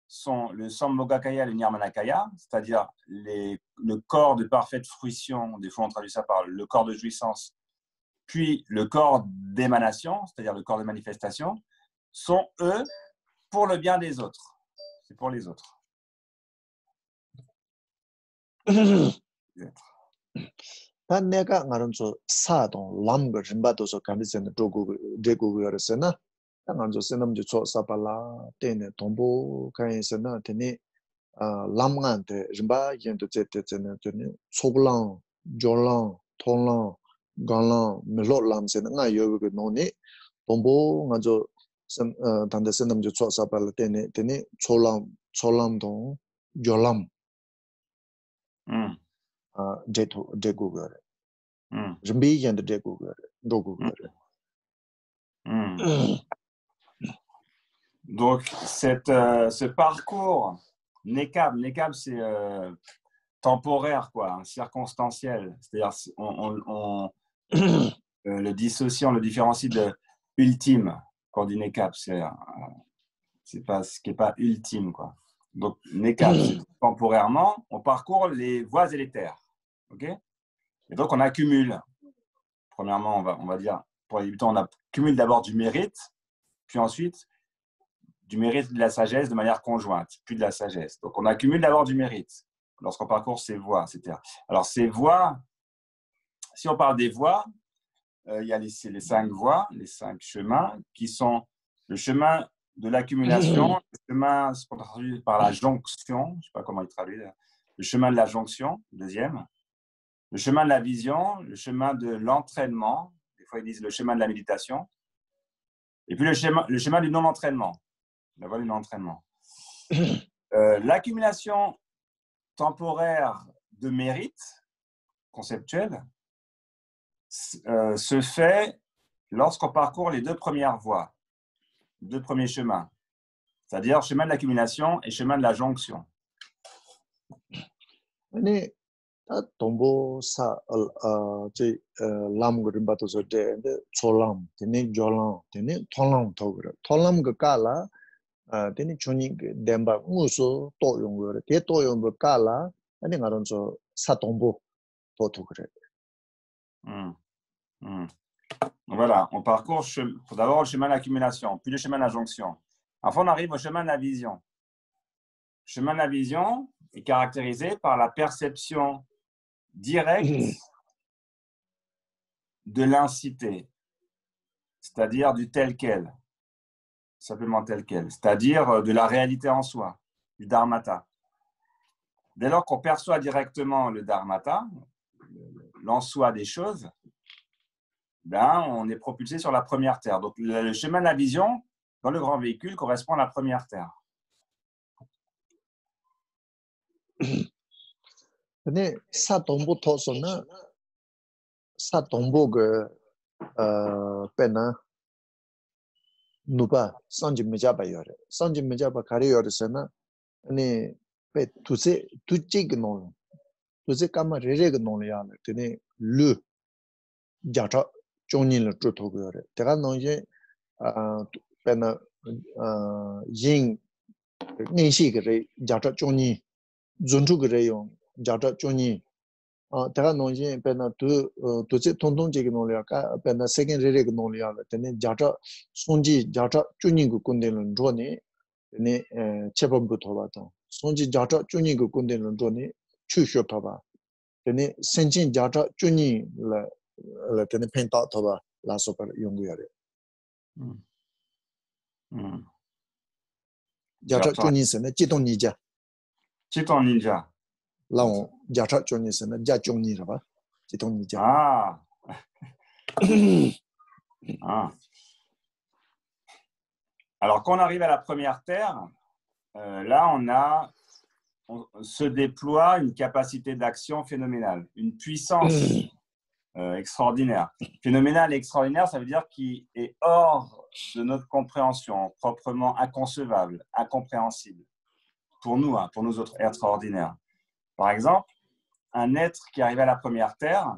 sont le Sambhogakaya et le Nirmanakaya, c'est-à-dire le corps de parfaite fruition, des fois on traduit ça par le corps de jouissance, puis le corps d'émanation, c'est-à-dire le corps de manifestation, sont eux pour le bien des autres. C'est pour les autres. 단 내가 말은저 사동 람거 림바도서 간디센 도고 데고고여서나 당한저 세남주 초사발라 때네 동보 가에서나 되니 람간데 림바 yen도 제때제네 되니 초블랑 졸랑 톤랑 간랑 밀로 람세나 나 여기 노니 동보 가저 단데 세남주 초사발라 때네 되니 초람동 졸람 dégouvrir. Je me viens de découvrir. Donc, ce parcours nekab c'est temporaire, quoi, circonstanciel. C'est-à-dire, on le dissocie, on le différencie de ultime. quand on dit nekap, c'est pas ce qui n'est pas ultime, quoi. Donc, nekap, c'est temporairement, on parcourt les voies et les terres. OK? Et donc, on accumule. Premièrement, on va dire, pour les débutants, on accumule d'abord du mérite, puis ensuite, du mérite de la sagesse de manière conjointe, puis de la sagesse. Donc, on accumule d'abord du mérite lorsqu'on parcourt ces voies, etc. Alors, ces voies, si on parle des voies, il y a les 5 voies, les 5 chemins, qui sont le chemin de l'accumulation, le chemin traduit par la jonction, je ne sais pas comment il traduit, le chemin de la jonction, deuxième, le chemin de la vision, le chemin de l'entraînement, des fois ils disent le chemin de la méditation, et puis le chemin du non-entraînement, la voie du non-entraînement. L'accumulation temporaire de mérite conceptuel se fait lorsqu'on parcourt les 2 premières voies, 2 premiers chemins, c'est-à-dire chemin de l'accumulation et chemin de la jonction. 아니 다 동보사 제 람거를 받아서 되는데 초람 되네 조람 되네 톨람 더 그래 톨람 그 깔라 되네 존이 덴바 무소 또 용거 대 또용거 깔라 아니 가론 저 사동보 또도 그래. Voilà, on parcourt d'abord le chemin de l'accumulation, puis le chemin de la jonction. Enfin, on arrive au chemin de la vision. Le chemin de la vision est caractérisé par la perception directe de l'incité, c'est-à-dire du tel quel, simplement tel quel, c'est-à-dire de la réalité en soi, du dharmata. Dès lors qu'on perçoit directement le dharmata, l'en-soi des choses, ben, on est propulsé sur la première terre. Donc, le chemin de la vision, dans le grand véhicule, correspond à la première terre. 근데 사동보 토소나 사동보 그 빼나 누가 선진매잡아 요래 선진매잡아 가려 요래서나 아니 빼 두세 두찌그 노 두세 까마 레레그 노려야 되네 르 자자 종인을 쫓고 요래 내가 너이제 빼나 yin 내시 그래 자자 종이 존주 그래요 자자 종이 내가 너이제 빼나 두세 통통지기 노려까 빼나 세겐레레그 노려야 되네 자자 손지 자자 종이 그 군대는 조네 네 체범부터 봐도 손지 자자 종이 그 군대는 조네 추셔 봐봐 네 생진 자자 종이 라 되네 펜타 더 라소파 용구야래 자자 종이스네 지동 니자 지동 닌자 라오 자자 종이스네 자 종이라 봐 지동 니자 Alors, quand on arrive à la première terre, là, se déploie une capacité d'action phénoménale, une puissance extraordinaire. Phénoménale et extraordinaire, ça veut dire qu'il est hors de notre compréhension, proprement inconcevable, incompréhensible, pour nous, pour nous autres êtres ordinaires. Par exemple, un être qui arrive à la première terre,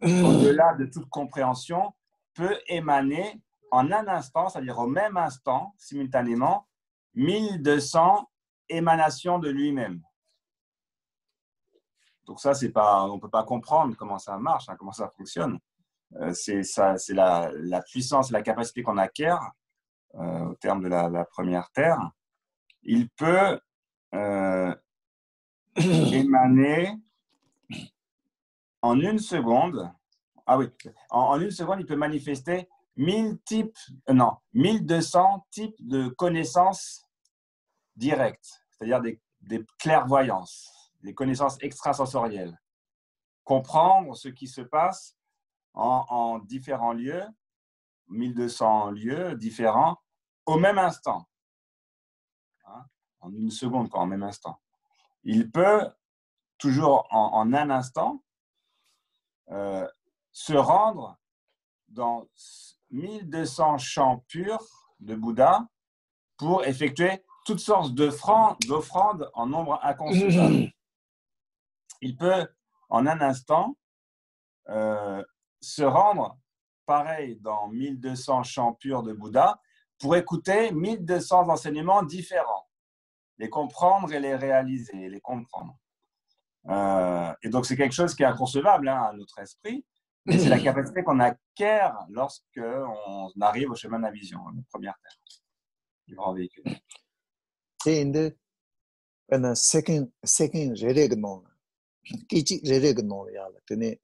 au-delà de toute compréhension, peut émaner en un instant, c'est-à-dire au même instant, simultanément, 1200 émanations de lui-même. Donc ça, on ne peut pas comprendre comment ça marche, comment ça fonctionne. C'est la puissance, la capacité qu'on acquiert au terme de la première terre. Il peut émaner en une seconde. En une seconde, il peut manifester 1200 types de connaissances directes, c'est-à-dire des clairvoyances, des connaissances extrasensorielles. Comprendre ce qui se passe en différents lieux, 1200 lieux différents, au même instant. En une seconde, en même instant. Il peut, toujours en un instant, se rendre dans 1200 champs purs de Bouddha pour effectuer toutes sortes d'offrandes en nombre inconcevable. Il peut, en un instant, se rendre pareil dans 1200 chants purs de Bouddha pour écouter 1200 enseignements différents, les comprendre et les réaliser, les comprendre. Et donc, c'est quelque chose qui est inconcevable à notre esprit, mais c'est la capacité qu'on acquiert lorsqu'on arrive au chemin de la vision, la première terre, du grand véhicule. C'est une second réglement. Qui réglement tenez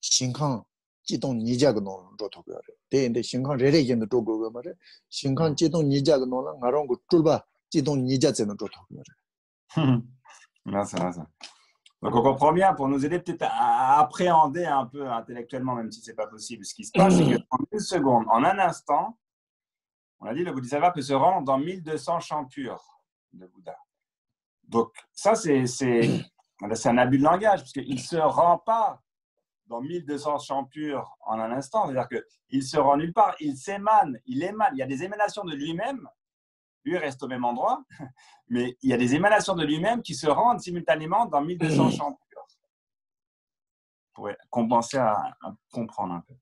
Shinkan Jidong Nijag non Rotogar. The Shinkan Regen the Togo Mare, Shinkan Jidong Nijag no Narongo Tulba, Jidong Nijaz and Rotogar. Non, ça. Donc, on comprend bien, pour nous aider peut-être à appréhender un peu intellectuellement, même si ce n'est pas possible, ce qui se passe, c'est qu'en 1 seconde, en un instant, on a dit le Bodhisattva peut se rendre dans 1200 chants purs de Bouddha. Donc, ça, c'est un abus de langage, parce qu'il ne se rend pas dans 1200 chants purs en un instant. C'est-à-dire qu'il ne se rend nulle part, il s'émane, il y a des émanations de lui-même, lui reste au même endroit, mais il y a des émanations de lui-même qui se rendent simultanément dans 1200 chants purs. Pour compenser à comprendre un peu.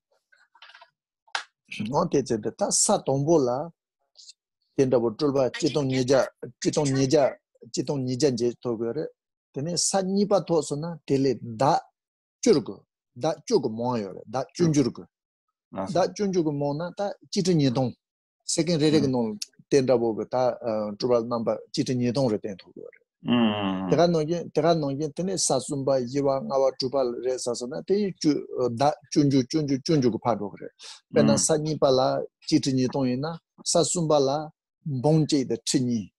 Non, tu sais, ça tombe là. Tendabo Tulba, Jidong Nija, Togore. Tenez, ça n'y pas toi, sonna, télé, da, Jurgo, da, Jugo Moyo, da, Junjurgo. Da, Junjugo Mona, da, Jitnidong. Second regnal, Tendabo, da, Trubal number, Jitnidong retent. Terano, tenez, Sasumba, Yiwa, our Trubal Resasana, da, Junju Padore. Bena Sanipala, Jitnidongina, Sasumbala, Bonje the Chini.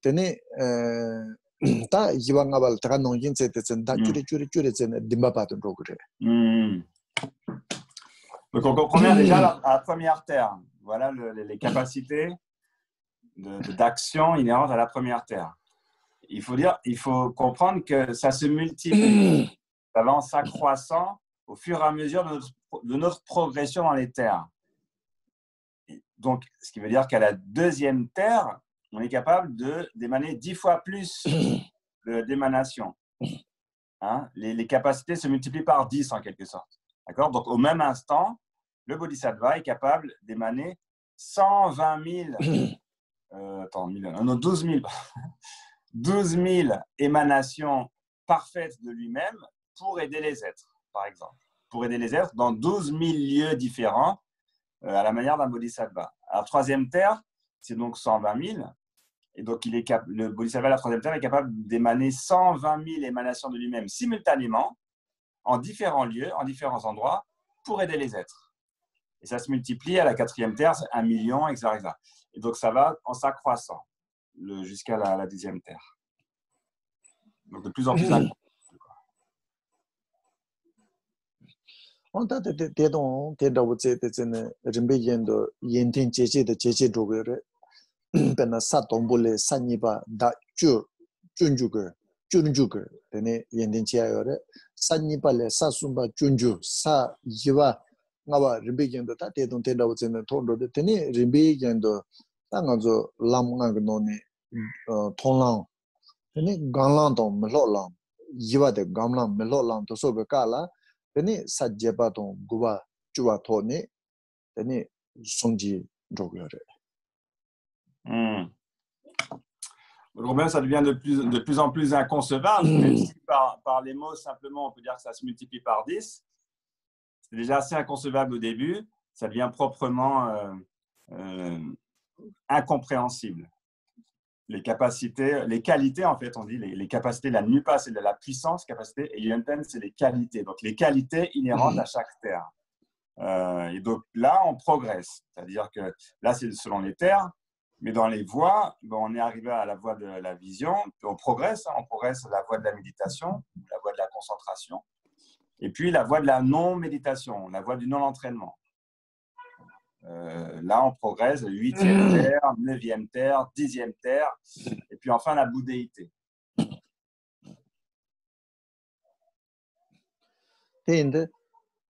Tene ta Yivangabal Trano Yinsets and that Jurids and Dimbapat and Rogre. Donc on comprend bien déjà la première terre. Voilà les capacités d'action inhérentes à la première terre. Il faut comprendre que ça se multiplie. Ça va en s'accroissant au fur et à mesure de notre progression dans les terres. Donc, ce qui veut dire qu'à la deuxième terre, on est capable d'émaner 10 fois plus d'émanation. Hein? Les capacités se multiplient par 10 en quelque sorte. D'accord? Donc, au même instant, le Bodhisattva est capable d'émaner 120 000, 12 000 émanations parfaites de lui-même pour aider les êtres, par exemple. Pour aider les êtres dans 12 000 lieux différents à la manière d'un Bodhisattva. Alors, troisième terre, c'est donc 120 000. Et donc, le Bodhisattva à la troisième terre est capable d'émaner 120 000 émanations de lui-même simultanément en différents lieux, en différents endroits, pour aider les êtres. Et ça se multiplie à la quatrième terre, c'est 1 million, etc. Et donc, ça va en s'accroissant jusqu'à la 10e terre. Donc, de plus en plus incroyable. On t'a dit donc, t'es dans votre Rimbeyen Yentin Cheche de Cheche Dogere, Pena Satombole, Saniba, da Junjuger, Tene Yentin Chiaore, Saniba, Sasumba, Junju, Sa Yiva, Nava Rimbeyen de Tate, don't tell out in the Tondo de Tene, Rimbeyen de Tangazo Lamnangnone, Tonlang, Tene Ganlandon, Melolam, Yiva de Gamlan, Melolam, to Sobekala. Tene Sajebaton Guba Juatone, Tene Sonji Jogure. Donc, ça devient de plus en plus inconcevable, même si par les mots, simplement, on peut dire que ça se multiplie par 10. C'est déjà assez inconcevable au début, ça devient proprement incompréhensible. Les capacités, les qualités, en fait, on dit les capacités, la Nupa, c'est de la puissance, capacité, et Yenten, c'est les qualités. Donc, les qualités inhérentes à chaque terre. Et donc, là, on progresse. C'est-à-dire que là, c'est selon les terres, mais dans les voies, on est arrivé à la voie de la vision, puis on progresse à la voie de la méditation, la voie de la concentration, et puis la voie de la non-méditation, la voie du non-entraînement. Là, on progresse, 8e terre, 9e terre, 10e terre, et puis enfin la bouddhéité. Tende,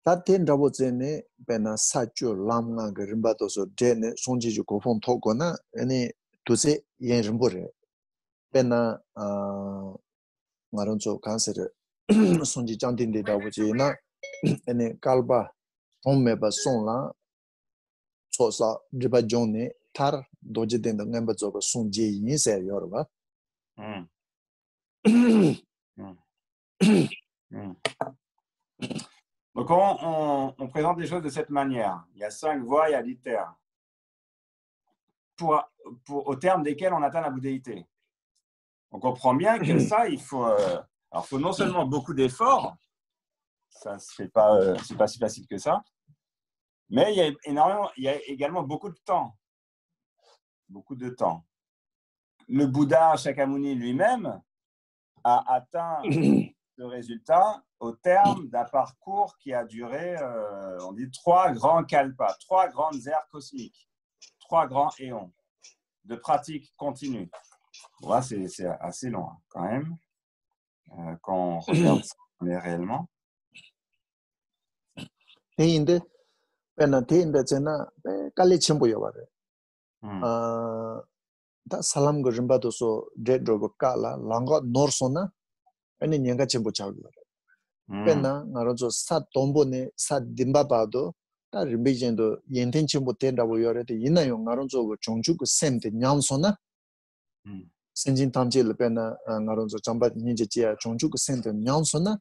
Taten Rabozene, Bena Sacho, Lamna, Rimbatos, Jene, Sonji, Kofon Tokona, and Tuse Yenjambore. Bena Maronzo cancer, Sonji Jantin de Davojina, and Kalba, on me pas son là so ça je pas jonne tar doje den ngam ba zo ba son je yin se yor ba Donc, on présente les choses de cette manière. Il y a 5 voies, il y a 10 terres. Au terme desquels on atteint la bouddhéité. On comprend bien que ça, il faut non seulement beaucoup d'efforts, ça c'est pas si facile que ça, mais il y a également beaucoup de temps. Beaucoup de temps. Le Bouddha Shakyamuni lui-même a atteint ce résultat au terme d'un parcours qui a duré, on dit, 3 grands kalpas, 3 grandes ères cosmiques, 3 grands éons de pratique continue. Bon, c'est assez long quand même, quand on regarde ça réellement. Teinde pena teinde chena kale chimbo yaware ta salam go rimba do so dead robo kala langa norsona ene nyanga chimbo chawre pena ngaro jo sat tombo ne sat dimba bado ta rimbe jendo yenten chimbo tenda wo yore te ina yo ngaro jo go chongchu ko semte nyansona senjin tamje le pena ngaro jo chamba ninje chia chongchu ko semte nyansona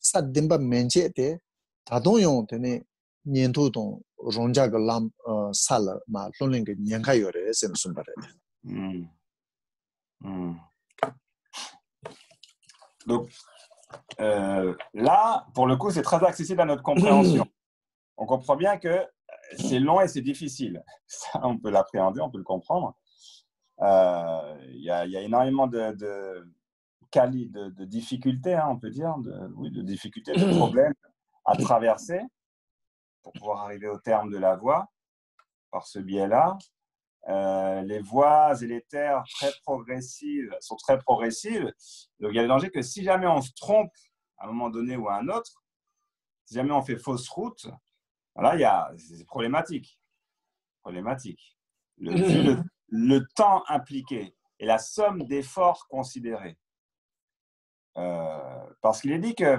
sat dimba menche te 다동용 되네 년도동 롱자가 람 살라 마 론링게 년가요래 센슨 바래. Donc là, pour le coup, c'est très accessible à notre compréhension. On comprend bien que c'est long et c'est difficile. Ça, on peut l'appréhender, on peut le comprendre. Il y a énormément de difficultés, hein, on peut dire, de difficultés, de problèmes à traverser pour pouvoir arriver au terme de la voie par ce biais-là. Les voies et les terres sont très progressives. Donc, il y a le danger que si jamais on se trompe à un moment donné ou à un autre, si jamais on fait fausse route, là, c'est problématique. Vu le temps impliqué et la somme d'efforts considérés. Parce qu'il est dit que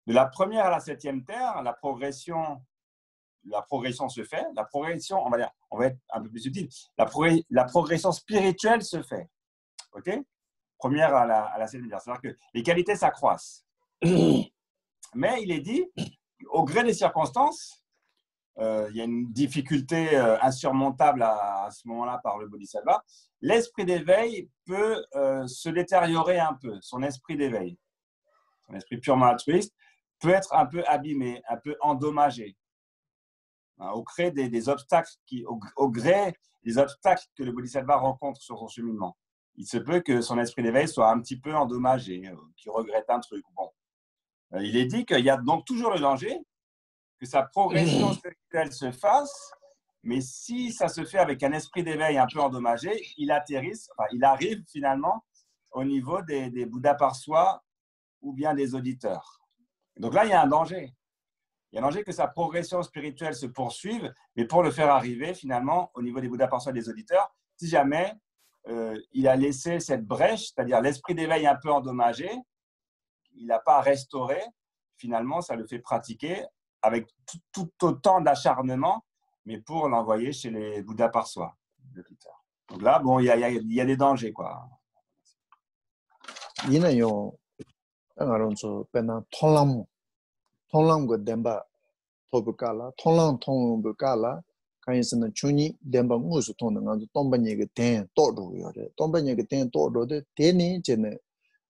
de la première à la 7e terre, la progression se fait. La progression, on va être un peu plus subtil. La progression spirituelle se fait. OK ? Première à la 7e terre. C'est-à-dire que les qualités s'accroissent. Mais il est dit, au gré des circonstances, il y a une difficulté insurmontable à ce moment-là par le Bodhisattva. L'esprit d'éveil peut se détériorer un peu, son esprit d'éveil. Son esprit purement altruiste peut être un peu abîmé, un peu endommagé. Au gré des obstacles au gré des obstacles que le Bodhisattva rencontre sur son cheminement. Il se peut que son esprit d'éveil soit un petit peu endommagé, qu'il regrette un truc. Bon. Il est dit qu'il y a donc toujours le danger que sa progression spirituelle se fasse, mais si ça se fait avec un esprit d'éveil un peu endommagé, il arrive finalement au niveau des Bouddhas par soi ou bien des auditeurs. Donc là, il y a un danger. Il y a un danger que sa progression spirituelle se poursuive, mais pour le faire arriver finalement au niveau des Bouddhas par soi des auditeurs, si jamais il a laissé cette brèche, c'est-à-dire l'esprit d'éveil un peu endommagé, il n'a pas restauré, finalement ça le fait pratiquer avec tout autant d'acharnement, mais pour l'envoyer chez les Bouddhas par soi. Donc là, bon, il y a des dangers, quoi. Il y a un 통람 거 덴바 토부카라 통람 통부카라 카이스나 추니 덴바 무스 통는 거 똥바니게 된 또도요래 똥바니게 된 또도데 데니 제네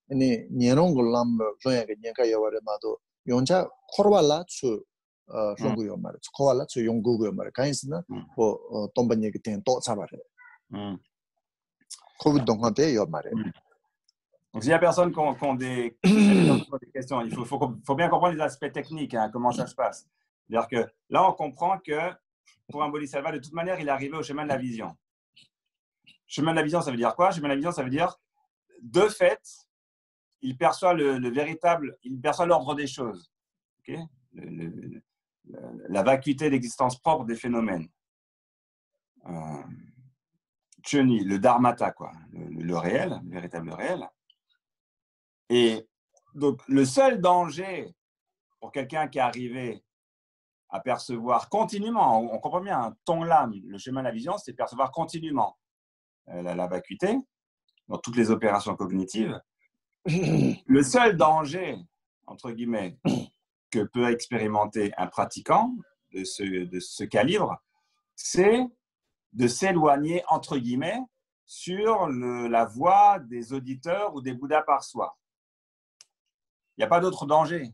아니 년롱 걸람 조야게 년가 여와레 마도 용자 코르발라 추 송구요 말 코발라 추 용구고요 말 카이스나 똥바니게 된또 잡아래 코비드 동한테 요 말에. Donc, s'il y a personne qui ont des questions, il faut bien comprendre les aspects techniques, hein, comment ça se passe. C'est-à-dire que là, on comprend que pour un bodhisattva, de toute manière, il est arrivé au chemin de la vision. Chemin de la vision, ça veut dire quoi? Chemin de la vision, ça veut dire, de fait, il perçoit il perçoit l'ordre des choses. Okay? La vacuité d'existence propre des phénomènes. Chöni, le dharmata, quoi, le réel, le véritable réel. Et donc, le seul danger pour quelqu'un qui est arrivé à percevoir continuellement. On comprend bien, hein, ton lame, le chemin de la vision, c'est percevoir continuellement la vacuité dans toutes les opérations cognitives. Le seul danger, entre guillemets, que peut expérimenter un pratiquant de ce calibre, c'est de s'éloigner, entre guillemets, sur la voie des auditeurs ou des Bouddhas par soi. Il n'y a pas d'autre danger.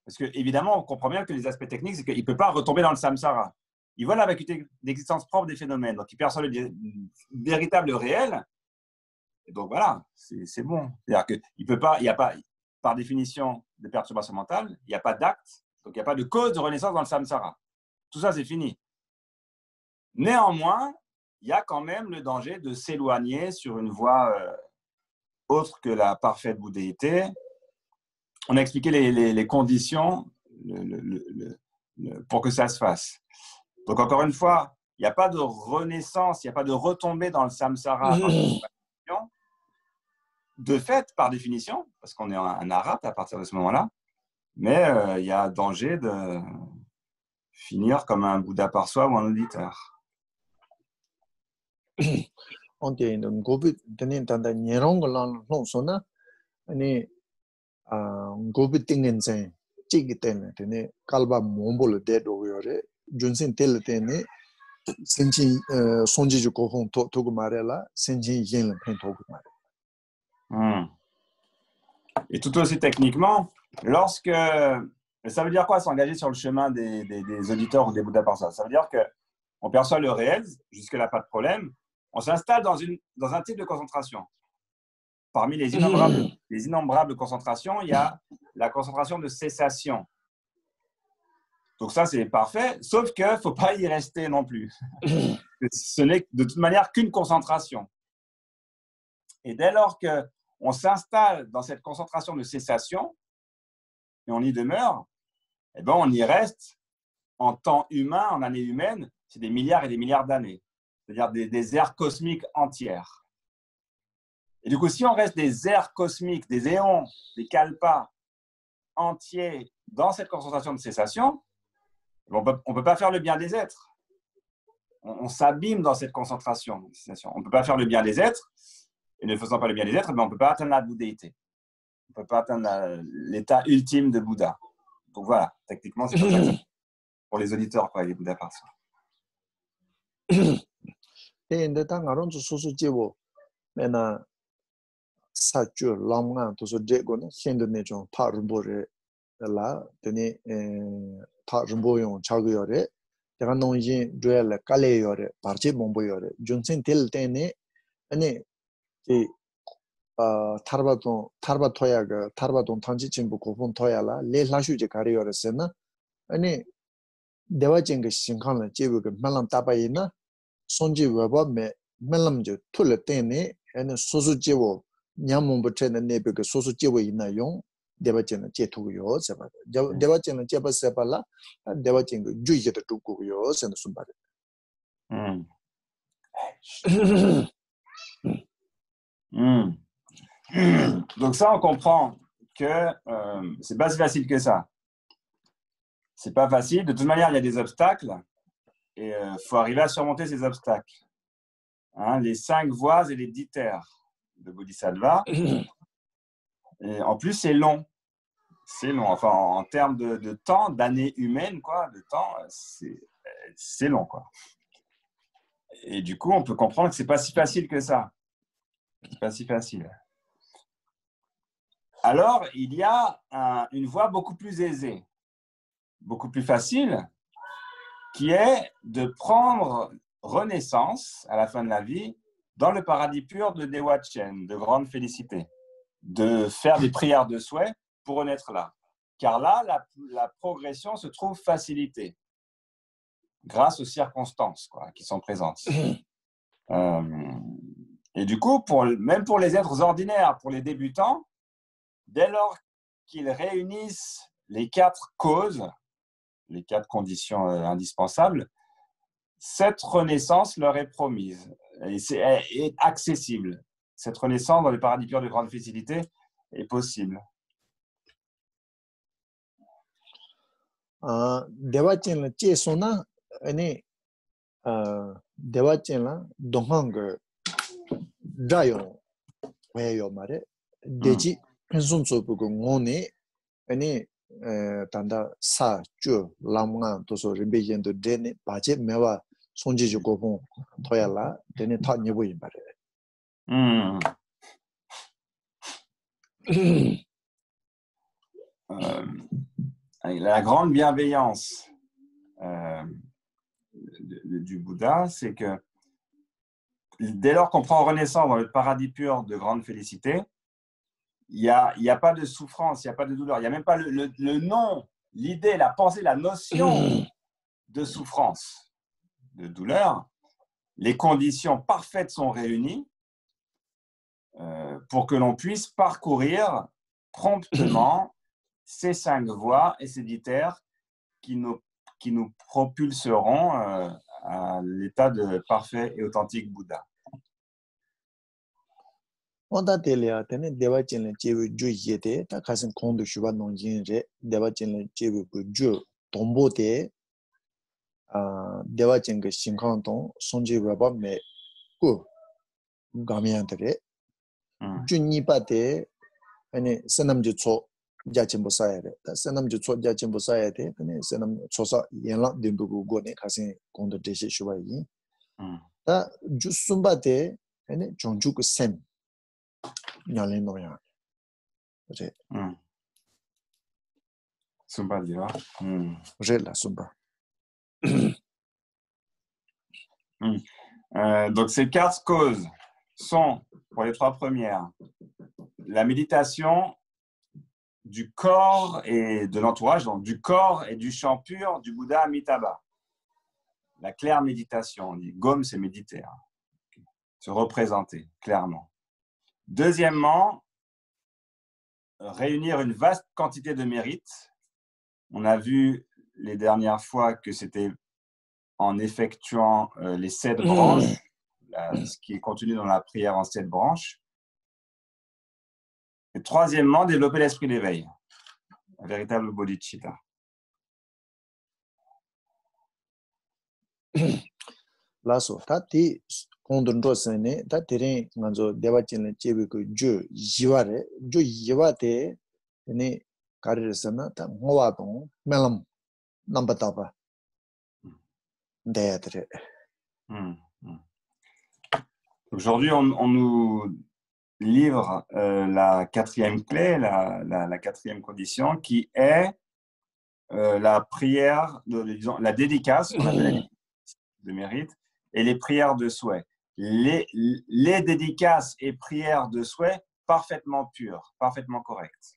Parce qu'évidemment, on comprend bien que les aspects techniques, c'est qu'il ne peut pas retomber dans le samsara. Il voit la vacuité d'existence propre des phénomènes, donc il perçoit le véritable réel. Et donc voilà, c'est bon. C'est-à-dire qu'il peut pas, il n'y a pas, par définition de perturbation mentale, il n'y a pas d'acte, donc il n'y a pas de cause de renaissance dans le samsara. Tout ça, c'est fini. Néanmoins, il y a quand même le danger de s'éloigner sur une voie autre que la parfaite bouddhéité. On a expliqué les conditions pour que ça se fasse. Donc, encore une fois, il n'y a pas de renaissance, il n'y a pas de retombée dans le samsara de fait, par définition, parce qu'on est un arabe à partir de ce moment-là, mais il y a danger de finir comme un Bouddha par soi ou un auditeur. On dit que gobi tenen tanda nyerong lan long sona ani gobi tingen sen chigi ten tene kalba mombol de do yore junsen tel tene senji sonji ju ko hon to go marela senji yen le pen to go mare. Et tout aussi techniquement, lorsque ça veut dire quoi s'engager sur le chemin des auditeurs ou des Bouddhas par soi? Ça veut dire qu'on perçoit le réel, jusque-là pas de problème. On s'installe dans un type de concentration. Parmi les innombrables concentrations, il y a la concentration de cessation. Donc ça, c'est parfait, sauf qu'il ne faut pas y rester non plus. Ce n'est de toute manière qu'une concentration. Et dès lors qu'on s'installe dans cette concentration de cessation, et on y demeure, eh ben on y reste en temps humain, en années humaines, c'est des milliards et des milliards d'années. C'est-à-dire des ères cosmiques entières. Et du coup, si on reste des ères cosmiques, des éons, des kalpas entiers dans cette concentration de cessation, on ne peut pas faire le bien des êtres. On s'abîme dans cette concentration de cessation. On ne peut pas faire le bien des êtres, et ne faisant pas le bien des êtres, on ne peut pas atteindre la bouddhéité. On ne peut pas atteindre l'état ultime de Bouddha. Donc voilà, techniquement, c'est comme ça pour les auditeurs, quoi, les Bouddhas par soi. Et dans ngaron susu jibo mena sachu lamnga to so de go na hende ne jon ta rumbore la tene ta rumbo yon chagu yore daga non yin duel kale yore parche bombo yore junsen tel tene ane 이 타르바 토야가 타르바동 tanji chimbu 고본 토야라 레라슈제 가리어스나 아니 대화쟁 신칸을 제부가 말람 따바이나 손지 외법메 말람제 툴레 때네 아니 소수제고 냠몬부터는 네베가 소수제고 있나요 대화쟁은 제토고요 제바 대화쟁은 제바세발라 대화쟁 주의제도 두고요 선도 순바데 Donc ça, on comprend que c'est pas si facile que ça. C'est pas facile. De toute manière, il y a des obstacles et faut arriver à surmonter ces obstacles. Hein, les 5 voies et les 10 terres de Bodhisattva. Et en plus, c'est long. C'est long. Enfin, en termes de temps, d'années humaines, quoi, de temps, c'est long, quoi. Et du coup, on peut comprendre que c'est pas si facile que ça. C'est pas si facile. Alors, il y a une voie beaucoup plus aisée, beaucoup plus facile, qui est de prendre renaissance à la fin de la vie dans le paradis pur de Dewa Chen, de grande félicité, de faire des prières de souhait pour renaître là. Car là, la progression se trouve facilitée grâce aux circonstances, quoi, qui sont présentes. Et du coup, même pour les êtres ordinaires, pour les débutants, dès lors qu'ils réunissent les 4 causes, les 4 conditions indispensables, cette renaissance leur est promise et est accessible. Cette renaissance dans les paradis purs de grande facilité est possible. 대화진을 제소나 아니 대화진라 동항거 자요 왜요 말에 대지 편순소 보고 오네 아니 단다 사주 람가 도서 리베젠도 데네 바제 메와 손지주 고봉 토야라 데네 타 녀보이 말에 La grande bienveillance du Bouddha, c'est que dès lors qu'on prend renaissance dans le paradis pur de grande félicité, il y a pas de souffrance, il n'y a pas de douleur, il n'y a même pas le nom, l'idée, la pensée, la notion de souffrance, de douleur. Les conditions parfaites sont réunies pour que l'on puisse parcourir promptement ces 5 voies et ces 10 terres qui nous propulseront à l'état de parfait et authentique Bouddha. Onda telea tene dewa chenle chewe ju yete ta kasen kondu shuba nongjin re dewa chenle chewe ku ju tombo te dewa chenge shinkang tong sonji waba me ku gamiyan tere ju nipa te ane senam ju cho jachenpo saya re ta senam ju cho jachenpo saya te ane senam chosa yenlang dindu ku go ne kasen kondu deshe shuba yin ta ju sumba te ane chongju ku sen Nyalin noya. Oje. Sumba dira. Oje la sumba. Donc ces 4 causes sont, pour les 3 premières, la méditation du corps et de l'entourage, donc du corps et du champ pur du Bouddha Amitabha. La claire méditation, on dit Gom, c'est méditer, se représenter clairement. Deuxièmement, réunir une vaste quantité de mérites. On a vu les dernières fois que c'était en effectuant les 7 branches, ce qui est contenu dans la prière en 7 branches. Et troisièmement, développer l'esprit d'éveil, un véritable bodhicitta. Lasso, tati kondondro sene, tatire nganzo dewa chenle chewe ku ju jiware, ju jiwate ene karire sana ta ngowa tong melam nambataba. Ndayatre. Aujourd'hui, on nous livre la 4e clé, la 4e condition, qui est la prière, disons, la dédicace, on appelle la dédicace de mérite, et les prières de souhait. Les dédicaces et prières de souhait parfaitement pures, parfaitement correctes.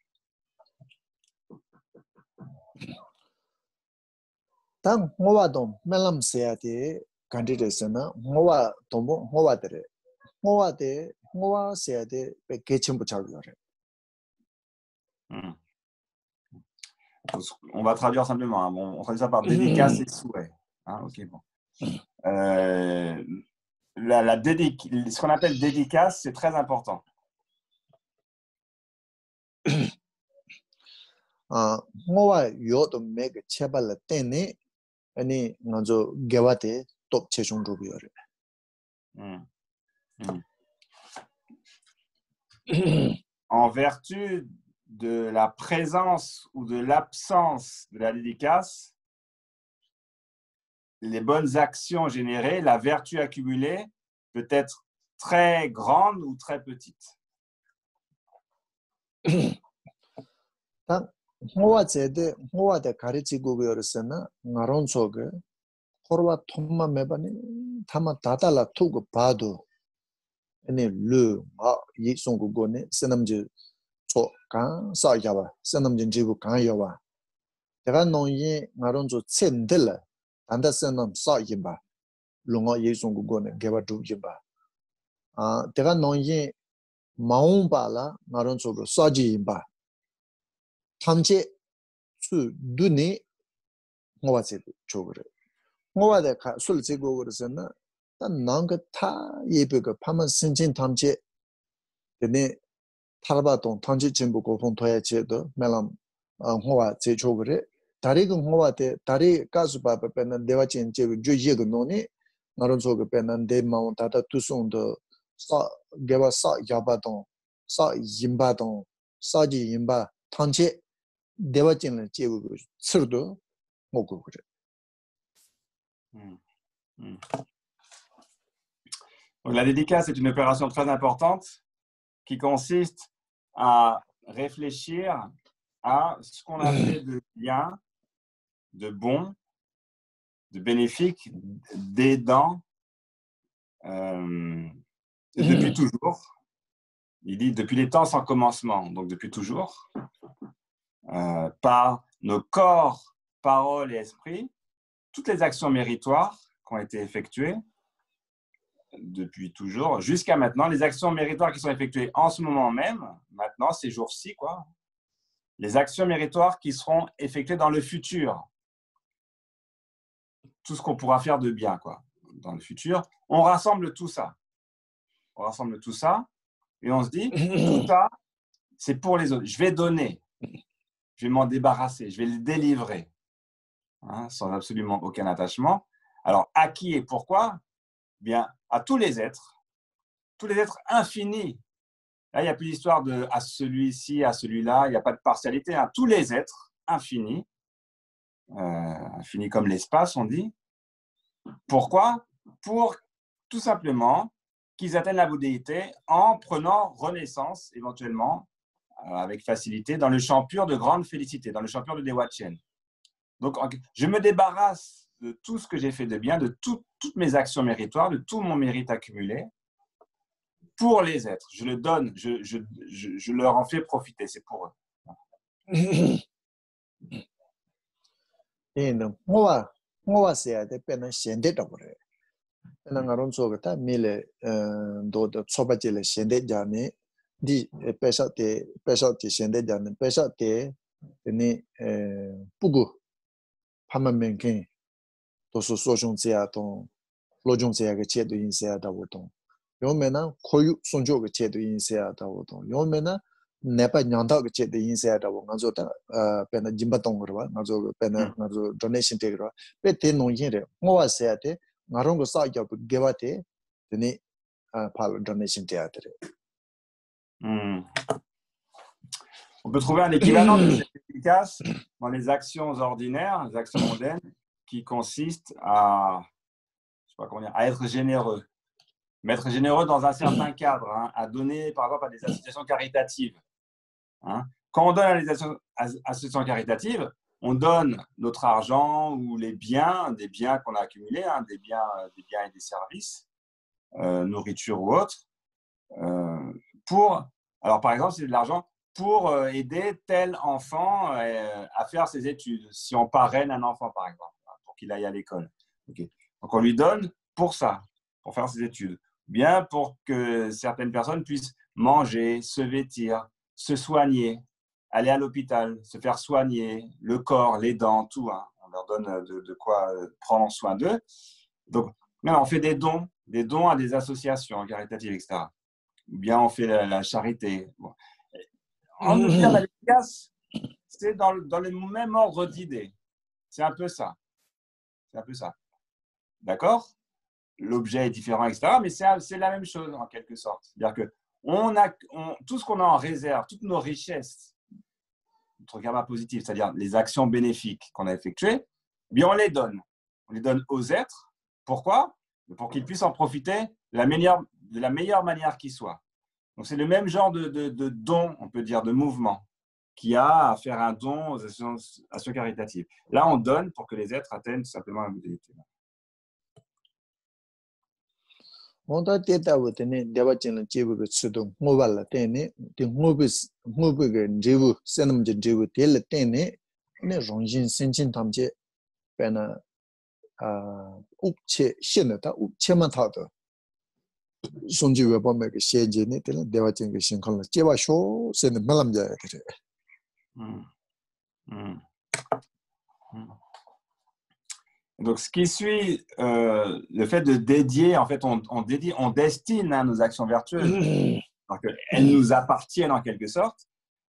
Tang ngowa tong melam seyate kandire sana ngowa tombo ngowa tere. Ngowa te ngowa seyate pe kechimbo chagore. On va traduire simplement. Hein. Bon, on traduit ça par dédicace et souhait. Hein, ok, bon. Ce qu'on appelle dédicace, c'est très important. ngowa yodo meg chebal tene ani nganzo gewate top chechong rubiore. En vertu de la présence ou de l'absence de la dédicace, les bonnes actions générées, la vertu accumulée peut être très grande ou très petite. ngowa zede ngowa de 가르치 고고였으나 나론 속에 코르와 톰마 메바니 타마 다달라 투고 봐도 아니 르마 이송고고네 세남지 초간 사야바 세남진 지부 간여와 내가 농이 나론조 첸들 단다 세남 사이바 롱어 이송고고네 개바두 임바 내가 농이 마움바라 나론조고 사지임바 탐제 수 눈이 뭐와세 조그래 뭐와데 술 제고 그러잖아 난 난가 타 예배가 파만 신진 탐제 되네 탈바동 탐제 진부 고통 도야제도 멜람 뭐와 제 조그래 다리 그 뭐한테 다리 가수 봐봐 빼는 대화 진짜 주의가 노니 나런 속에 빼는 데 마운 다다 투송도 사 개와 사 야바동 사 임바동 사지 임바 탄체 대화 진을 제고 쓰르도 먹고 그래. Donc, la dédicace est une opération très importante qui consiste à réfléchir à ce qu'on a fait de bien, de bon, de bénéfique, d'aidant, depuis toujours. Il dit depuis les temps sans commencement, donc depuis toujours, par nos corps, paroles et esprits, toutes les actions méritoires qui ont été effectuées depuis toujours, jusqu'à maintenant, les actions méritoires qui sont effectuées en ce moment même, maintenant, ces jours-ci, quoi, les actions méritoires qui seront effectuées dans le futur. Tout ce qu'on pourra faire de bien, quoi, dans le futur. On rassemble tout ça. On rassemble tout ça et on se dit, tout ça, c'est pour les autres. Je vais donner. Je vais m'en débarrasser. Je vais le délivrer. Hein, sans absolument aucun attachement. Alors, à qui et pourquoi? Bien, à tous les êtres infinis. Là, il n'y a plus d'histoire de à celui-ci, à celui-là. Il n'y a pas de partialité. Hein. Tous les êtres infinis, infinis comme l'espace, on dit. Pourquoi? Pour tout simplement qu'ils atteignent la bouddhéité en prenant renaissance, éventuellement, avec facilité, dans le champ pur de grande félicité, dans le champ pur de Dewa-Chen. Donc, je me débarrasse de tout ce que j'ai fait de bien, de toutes mes actions méritoires, de tout mon mérite accumulé pour les êtres. Je le donne, je leur en fais profiter, c'est pour eux. Et donc, moi c'est de peine chende de vrai. Na ngaron so gata mile do de sobajele chende jane di pesa te chende jane pesa te ni pugu pamamenken to so sojong sia to lojong sia ge che do yin sia da wo tong yo mena koyu sonjo ge che do yin sia da wo tong yo mena nepa nyanda ge che do yin sia da wo ngazo ta pena jimba tong ro ngazo pena ngazo donation te ro pe te no yin re mo sia te ngaron go sa ya ge wa te ni pal donation te atre. On peut trouver un équivalent de cette efficace dans les actions ordinaires, les actions mondaines, qui consistent à, je sais pas comment dire, à être généreux. Mais être généreux dans un certain cadre, hein, à donner par exemple à des associations caritatives. Hein. Quand on donne à des associations caritatives, on donne notre argent ou les biens, des biens qu'on a accumulés, hein, des biens et des services, nourriture ou autre, alors par exemple, c'est de l'argent pour aider tel enfant à faire ses études, si on parraine un enfant par exemple, pour qu'il aille à l'école. Okay. Donc on lui donne pour ça, pour faire ses études. Bien pour que certaines personnes puissent manger, se vêtir, se soigner, aller à l'hôpital, se faire soigner, le corps, les dents, tout. Hein. On leur donne de quoi prendre soin d'eux. Donc, on fait des dons à des associations caritatives, etc. Ou bien on fait la charité. Bon. En nous dire la efficace, c'est dans le même ordre d'idées. C'est un peu ça. C'est un peu ça. D'accord? L'objet est différent, etc. Mais c'est la même chose en quelque sorte. C'est-à-dire que tout ce qu'on a en réserve, toutes nos richesses, notre karma positif, c'est-à-dire les actions bénéfiques qu'on a effectuées, bien on les donne. On les donne aux êtres. Pourquoi? Pour qu'ils puissent en profiter de la meilleure manière qui soit. Donc c'est le même genre de don, on peut dire, de mouvement, qui a à faire un don aux associations caritatives. Là, on donne pour que les êtres atteignent tout simplement la bouddhéité. Onda teta wotene dewa chen chebu ge sudo ngobal la tene de ngobu ge jebu senam je jebu tel tene ne rongjin senjin tamje pena ukche shena ta ukche ma ta de sonji we ba me ge sheje ne tel dewa chen ge shin khala cheba sho sen melam ja Donc, ce qui suit le fait de dédier, en fait, on destine hein, nos actions vertueuses. Donc, elles nous appartiennent en quelque sorte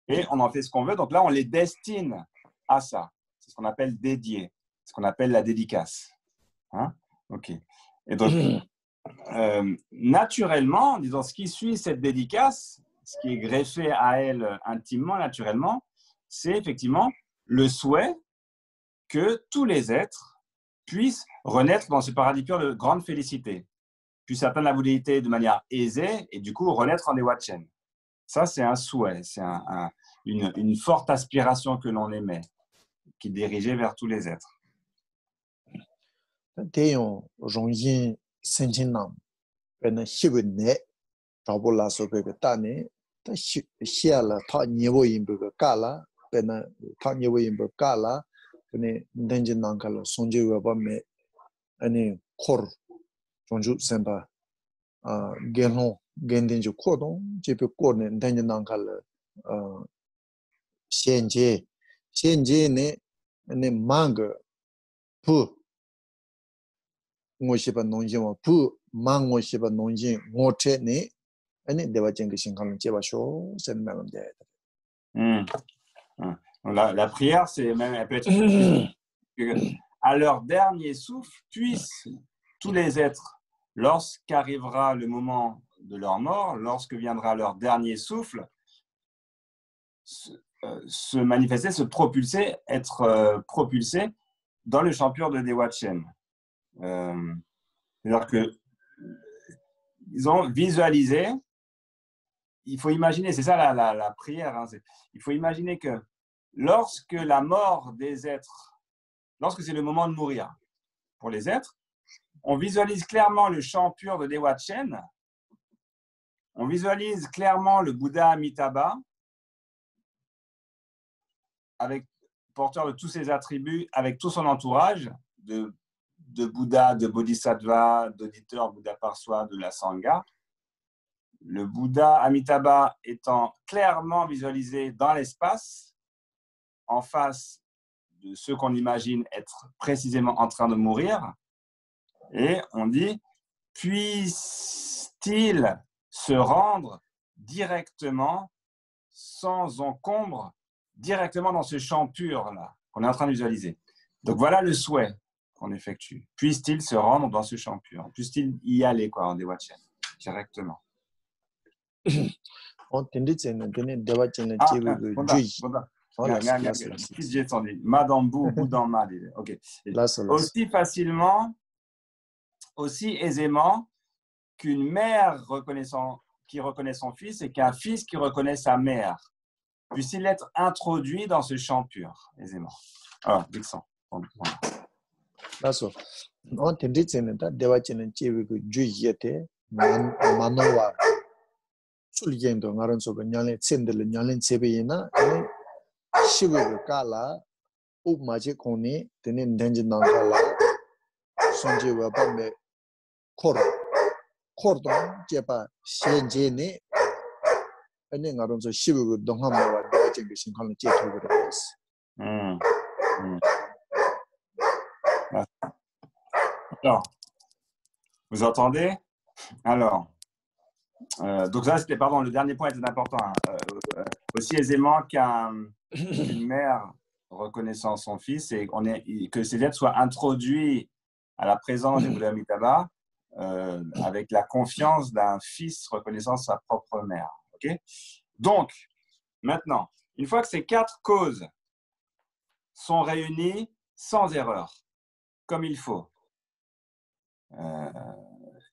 et on en fait ce qu'on veut. Donc là, on les destine à ça. c'est ce qu'on appelle dédié, ce qu'on appelle la dédicace. Hein? Ok. Et donc, naturellement, disons, ce qui suit cette dédicace, ce qui est greffé à elle intimement, naturellement, c'est effectivement le souhait que tous les êtres puissent renaître dans ce paradis pur de grande félicité, puissent atteindre la bouddhéité de manière aisée et du coup renaître en Dewa-chen. Ça, c'est un souhait, c'est une forte aspiration que l'on émet, qui est dirigée vers tous les êtres. 대용 롱인 sentinam ena hiwne tabola sobe tane ta hiala ta nyewo yimbe kala pena ta nyewo yimbe kala ne denjin nankala sonje weba me ani kor jonju semba gelon gendenju kodon jepe korne denjin nankala xianjie ne manga pu ngoshiba nongjin pu mangoshiba nongjin ngote ne ani dewa jeng shinkan jeba sho sen megam de. La prière, c'est même, elle peut être à leur dernier souffle, puissent tous les êtres, lorsqu'arrivera le moment de leur mort, lorsque viendra leur dernier souffle, se manifester, se propulser, être propulsés dans le champ pur de Dewa-chen. C'est-à-dire que ils ont visualisé, il faut imaginer, c'est ça la prière, hein, il faut imaginer que lorsque la mort des êtres, lorsque c'est le moment de mourir pour les êtres, on visualise clairement le champ pur de Dewa-chen, on visualise clairement le Bouddha Amitabha, avec porteur de tous ses attributs, avec tout son entourage de Bouddha, de Bodhisattva, d'auditeurs Bouddha par soi, de la Sangha. Le Bouddha Amitabha étant clairement visualisé dans l'espace, en face de ceux qu'on imagine être précisément en train de mourir. Et on dit, puisse-t-il se rendre directement, sans encombre, directement dans ce champ pur-là, qu'on est en train de visualiser. Donc voilà le souhait qu'on effectue. Puisse-t-il se rendre dans ce champ pur? Puisse-t-il y aller, quoi, en Dewa-chen, directement? On tendit Dewa-chen Madame Bou, Boudama. Ok. Aussi facilement, aussi aisément qu'une mère qui reconnaît son fils et qu'un fils qui reconnaît sa mère. Puisse-t-il être introduit dans ce champ pur, aisément. Alors, Dixon. Lasso. On tendit Dewa-chen Juyete, Manowa. Sulgendo ngaranso nyale tsendele nyale tsebeyina shiwe kala maje koni tene ndenje nankala sonje waba me kordon jepa shenje ne ane ngaranso shiwe dongham wa deje ge shinkan je togres. Alors, vous entendez? Alors, donc ça, c'était, pardon, le dernier point était important. Hein. Aussi aisément qu'une mère reconnaissant son fils et que ces êtres soient introduits à la présence du Bouddha Amitabha avec la confiance d'un fils reconnaissant sa propre mère. Okay? Donc, maintenant, une fois que ces 4 causes sont réunies sans erreur, comme il faut,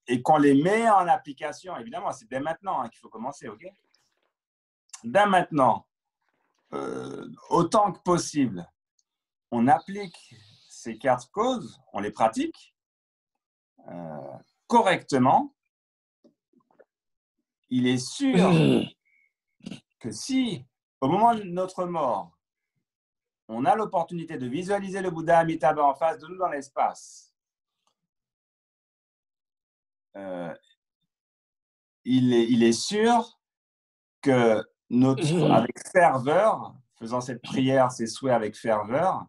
et qu'on les met en application, évidemment, c'est dès maintenant qu'il faut commencer, ok? Dès maintenant, autant que possible, on applique ces 4 causes, on les pratique correctement. Il est sûr que si, au moment de notre mort, on a l'opportunité de visualiser le Bouddha Amitabha en face de nous dans l'espace, il est sûr que avec ferveur, faisant cette prière, ces souhaits avec ferveur,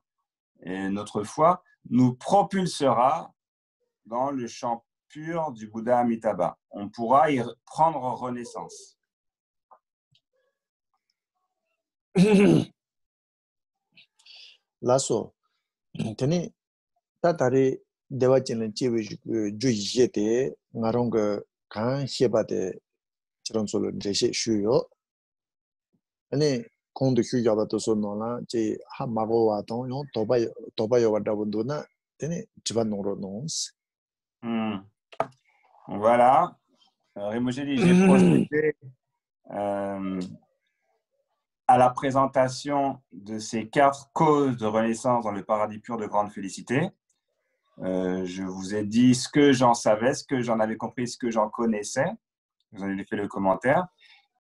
et notre foi nous propulsera dans le champ pur du Bouddha Amitabha. On pourra y prendre renaissance. Lasso, tene ta tari dewa chen che we ju ye te ngarong ga kan heba de chiron solo de she shuyo ane kong de hyu yaba to so no la che ha ma go wa ton yo toba yo wa da bundu na tene jiba noro nons. Voilà. Rimogéli, j'ai procédé à la présentation de ces 4 causes de renaissance dans le paradis pur de grande félicité. Je vous ai dit ce que j'en savais, ce que j'en avais compris, ce que j'en connaissais. Vous en avez fait le commentaire.